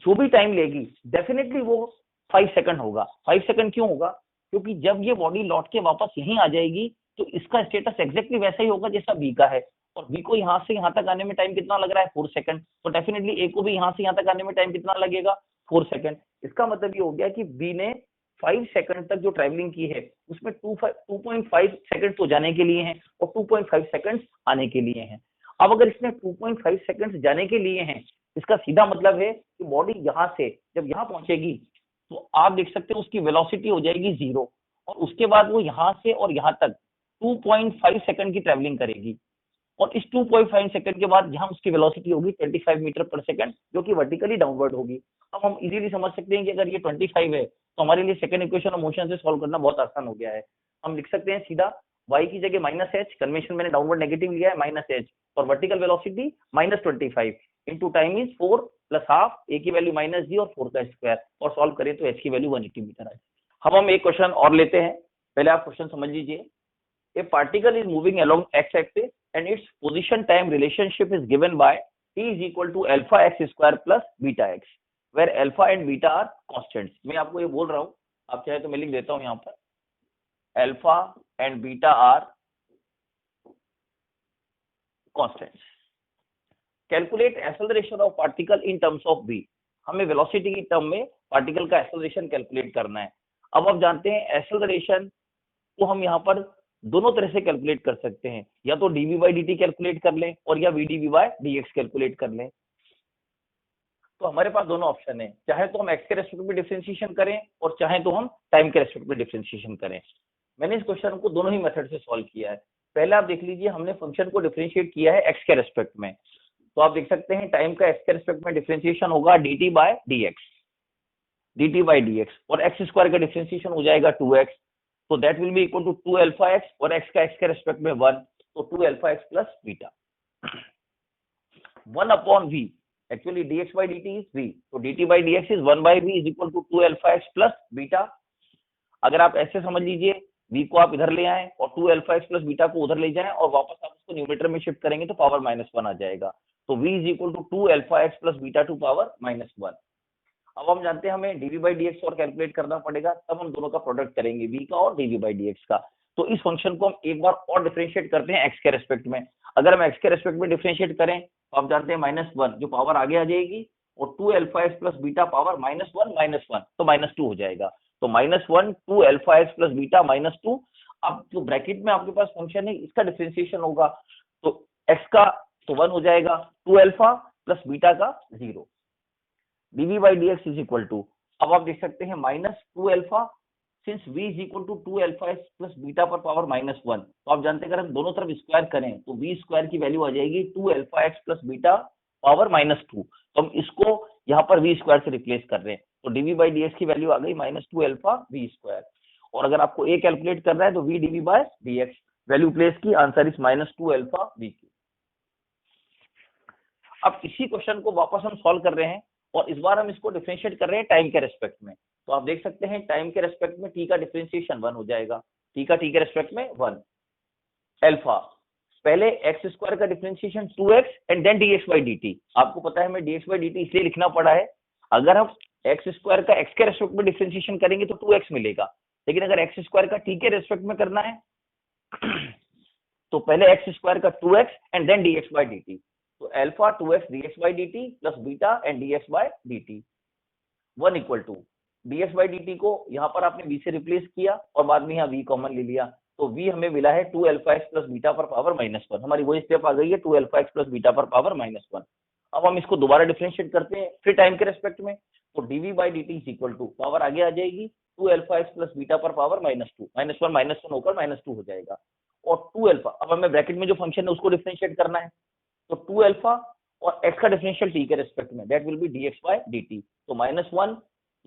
जो भी टाइम लेगी डेफिनेटली वो 5 सेकंड होगा। 5 सेकंड क्यों होगा? क्योंकि जब ये बॉडी लौट के वापस यहीं आ जाएगी तो इसका स्टेटस एग्जैक्टली वैसा ही होगा जैसा बी का है, और बी को यहां से यहां तक आने में टाइम कितना लग रहा है, 4 सेकंड। तो डेफिनेटली ए को भी यहां से यहां तक आने में टाइम कितना लगेगा, 4 सेकंड। इसका मतलब ये हो गया कि बी ने 5 सेकंड तक जो ट्रैवलिंग की है उसमें 2.5 सेकंड तो जाने के लिए हैं और 2.5 सेकंड आने के लिए हैं। अब अगर इसने 2.5 सेकंड जाने के लिए हैं, इसका सीधा मतलब है कि बॉडी यहां से जब यहां पहुंचेगी तो आप देख सकते हो उसकी वेलोसिटी हो जाएगी 0, और उसके बाद वो यहां से और यहां तक 2.5 सेकंड की ट्रैवलिंग करेगी, और इस 2.5 सेकंड के बाद यहाँ उसकी वेलोसिटी होगी 25 मीटर पर सेकंड, जो कि वर्टिकली डाउनवर्ड होगी। अब हम इजीली समझ सकते हैं कि अगर ये 25 है तो हमारे लिए सेकंड इक्वेशन ऑफ मोशन से सॉल्व करना बहुत आसान हो गया है। हम लिख सकते हैं सीधा y की जगह -h, कन्वेंशन मैंने डाउनवर्ड नेगेटिव लिया है, -h, और vertical velocity -25 into time is 4 plus half, a की वैल्यू -g और 4 का स्क्वायर, और सॉल्व करें तो h की वैल्यू 180 मीटर आए। अब हम एक क्वेश्चन और लेते हैं, पहले आप क्वेश्चन समझ लीजिए। A particle is moving along x-axis and its position time relationship is given by t is equal to alpha x square plus beta x, where alpha and beta are constants। मैं आपको ये बोल रहा हूँ, आप चाहे तो मैं लिख देता हूँ यहाँ पर, alpha and beta are constants। Calculate acceleration of particle in terms of v। हमें वेलोसिटी की टर्म में पार्टिकल का एक्सेलरेशन कैलकुलेट करना है। अब आप जानते हैं एक्सेलरेशन को हम यहाँ पर दोनों तरह से कैलकुलेट कर सकते हैं, या तो dv by dt कैलकुलेट कर लें और या vdv by dx कैलकुलेट कर लें। तो हमारे पास दोनों ऑप्शन है, चाहे तो हम x के रेस्पेक्ट में डिफरेंशिएशन करें और चाहे तो हम टाइम के रेस्पेक्ट में डिफरेंशिएशन करें। मैंने इस क्वेश्चन को दोनों ही मेथड से सॉल्व किया है। पहले आप देख लीजिए, हमने फंक्शन को डिफरेंशिएट किया है x के रेस्पेक्ट में, तो आप देख सकते हैं टाइम का x के रेस्पेक्ट में डिफरेंशिएशन होगा dt by dx, और x स्क्वायर का डिफरेंशिएशन हो जाएगा 2x, तो that will be equal to 2 alpha x, और x का x के रेस्पेक्ट में 1, तो 2 alpha x plus beta 1 upon v, actually dx by dt is v, तो dt by dx is 1 by v is equal to 2 alpha x plus beta. अगर आप ऐसे समझ लीजिए, v को आप इधर ले आए और 2 अल्फा x प्लस बीटा को उधर ले जाएं और वापस आप उसको न्यूमरेटर में शिफ्ट करेंगे तो पावर -1 आ जाएगा, तो v is equal to 2 alpha x plus beta two power -1। अब हम जानते हैं हमें dv by dx और कैलकुलेट करना पड़ेगा, तब हम दोनों का प्रोडक्ट करेंगे v का और dv by dx का। तो इस फंक्शन को हम एक बार और डिफरेंशिएट करते हैं x के रेस्पेक्ट में। अगर हम x के रेस्पेक्ट में डिफरेंशिएट करें तो आप जानते हैं -1 जो पावर आगे आ जाएगी, और 2 alpha x plus beta power -1 तो -2 हो जाएगा, तो -1 2 अल्फा x प्लस बीटा -2। अब जो ब्रैकेट में आपके पास फंक्शन है इसका डिफरेंशिएशन होगा, तो x का तो 1 हो जाएगा, 2 अल्फा प्लस बीटा का 0, dv by dx is equal to, अब आप देख सकते हैं -2 alpha, since v is equal to 2 alpha x plus beta पर पावर -1, तो आप जानते हैं अगर हम दोनों तरफ स्क्वायर करें तो v स्क्वायर की वैल्यू आ जाएगी 2 alpha x plus beta power -2, तो हम इसको यहाँ पर v स्क्वायर से रिप्लेस कर रहे हैं, तो dv by dx की वैल्यू आ गई -2 अल्फा v स्क्वायर, और अगर आपको a कैलकुलेट करना है तो v dv by dx, value place की, आंसर इज -2 अल्फा v। अब इसी क्वेश्चन को वापस हम सॉल्व कर रहे हैं और इस बार हम इसको डिफरेंशिएट कर रहे हैं टाइम के रेस्पेक्ट में। तो आप देख सकते हैं टाइम के रेस्पेक्ट में t का डिफरेंशिएशन 1 हो जाएगा, t के रेस्पेक्ट में 1, अल्फा, पहले एक्स स्क्वायर का differentiation 2x and then dx by dt। आपको पता है हमें dx बाई dt इसलिए लिखना पड़ा है, अगर हम एक्स स्क्वायर का x के रेस्पेक्ट में डिफरेंशिएशन करेंगे तो 2x मिलेगा, लेकिन अगर एक्स स्क्वायर का t के रेस्पेक्ट में करना है तो पहले एक्स स्क्वायर का 2x and then dx by dt। तो alpha 2x dx by dt plus beta and dx by dt 1 equal to dx by dt को यहाँ पर आपने v से रिप्लेस किया और बाद में यहाँ v कॉमन ले लिया, तो v हमें मिला है 2 अल्फा एक्स प्लस बीटा पर पावर -1। हमारी वही स्टेप आ गई है 2 अल्फा एक्स प्लस बीटा पर पावर -1। अब हम इसको दोबारा डिफरेंशिएट करते हैं फिर टाइम के रेस्पेक्ट में, तो dv बाई dt is equal to power आगे आ जाएगी 2 अल्फा एक्स प्लस बीटा पर पावर -2, -1 होकर -2 हो जाएगा। और 2 अल्फा, अब हमें ब्रैकेट में जो फंक्शन है उसको डिफरेंशिएट करना है, तो 2 अल्फा और x का डिफरेंशियल t के रेस्पेक्ट में, that will be dx by dt। तो -1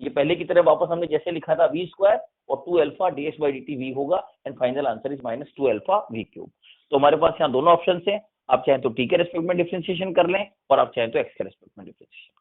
ये पहले की तरह वापस हमने जैसे लिखा था v स्क्वायर और 2 alpha dx by dt v होगा and final answer is -2 alpha v cube. तो हमारे पास यहाँ दोनों ऑप्शन हैं, आप चाहें तो t के रेस्पेक्ट में डिफरेंशिएशन कर लें और आप चाहें तो x के रेस्पेक्ट में डिफरेंशिएशन।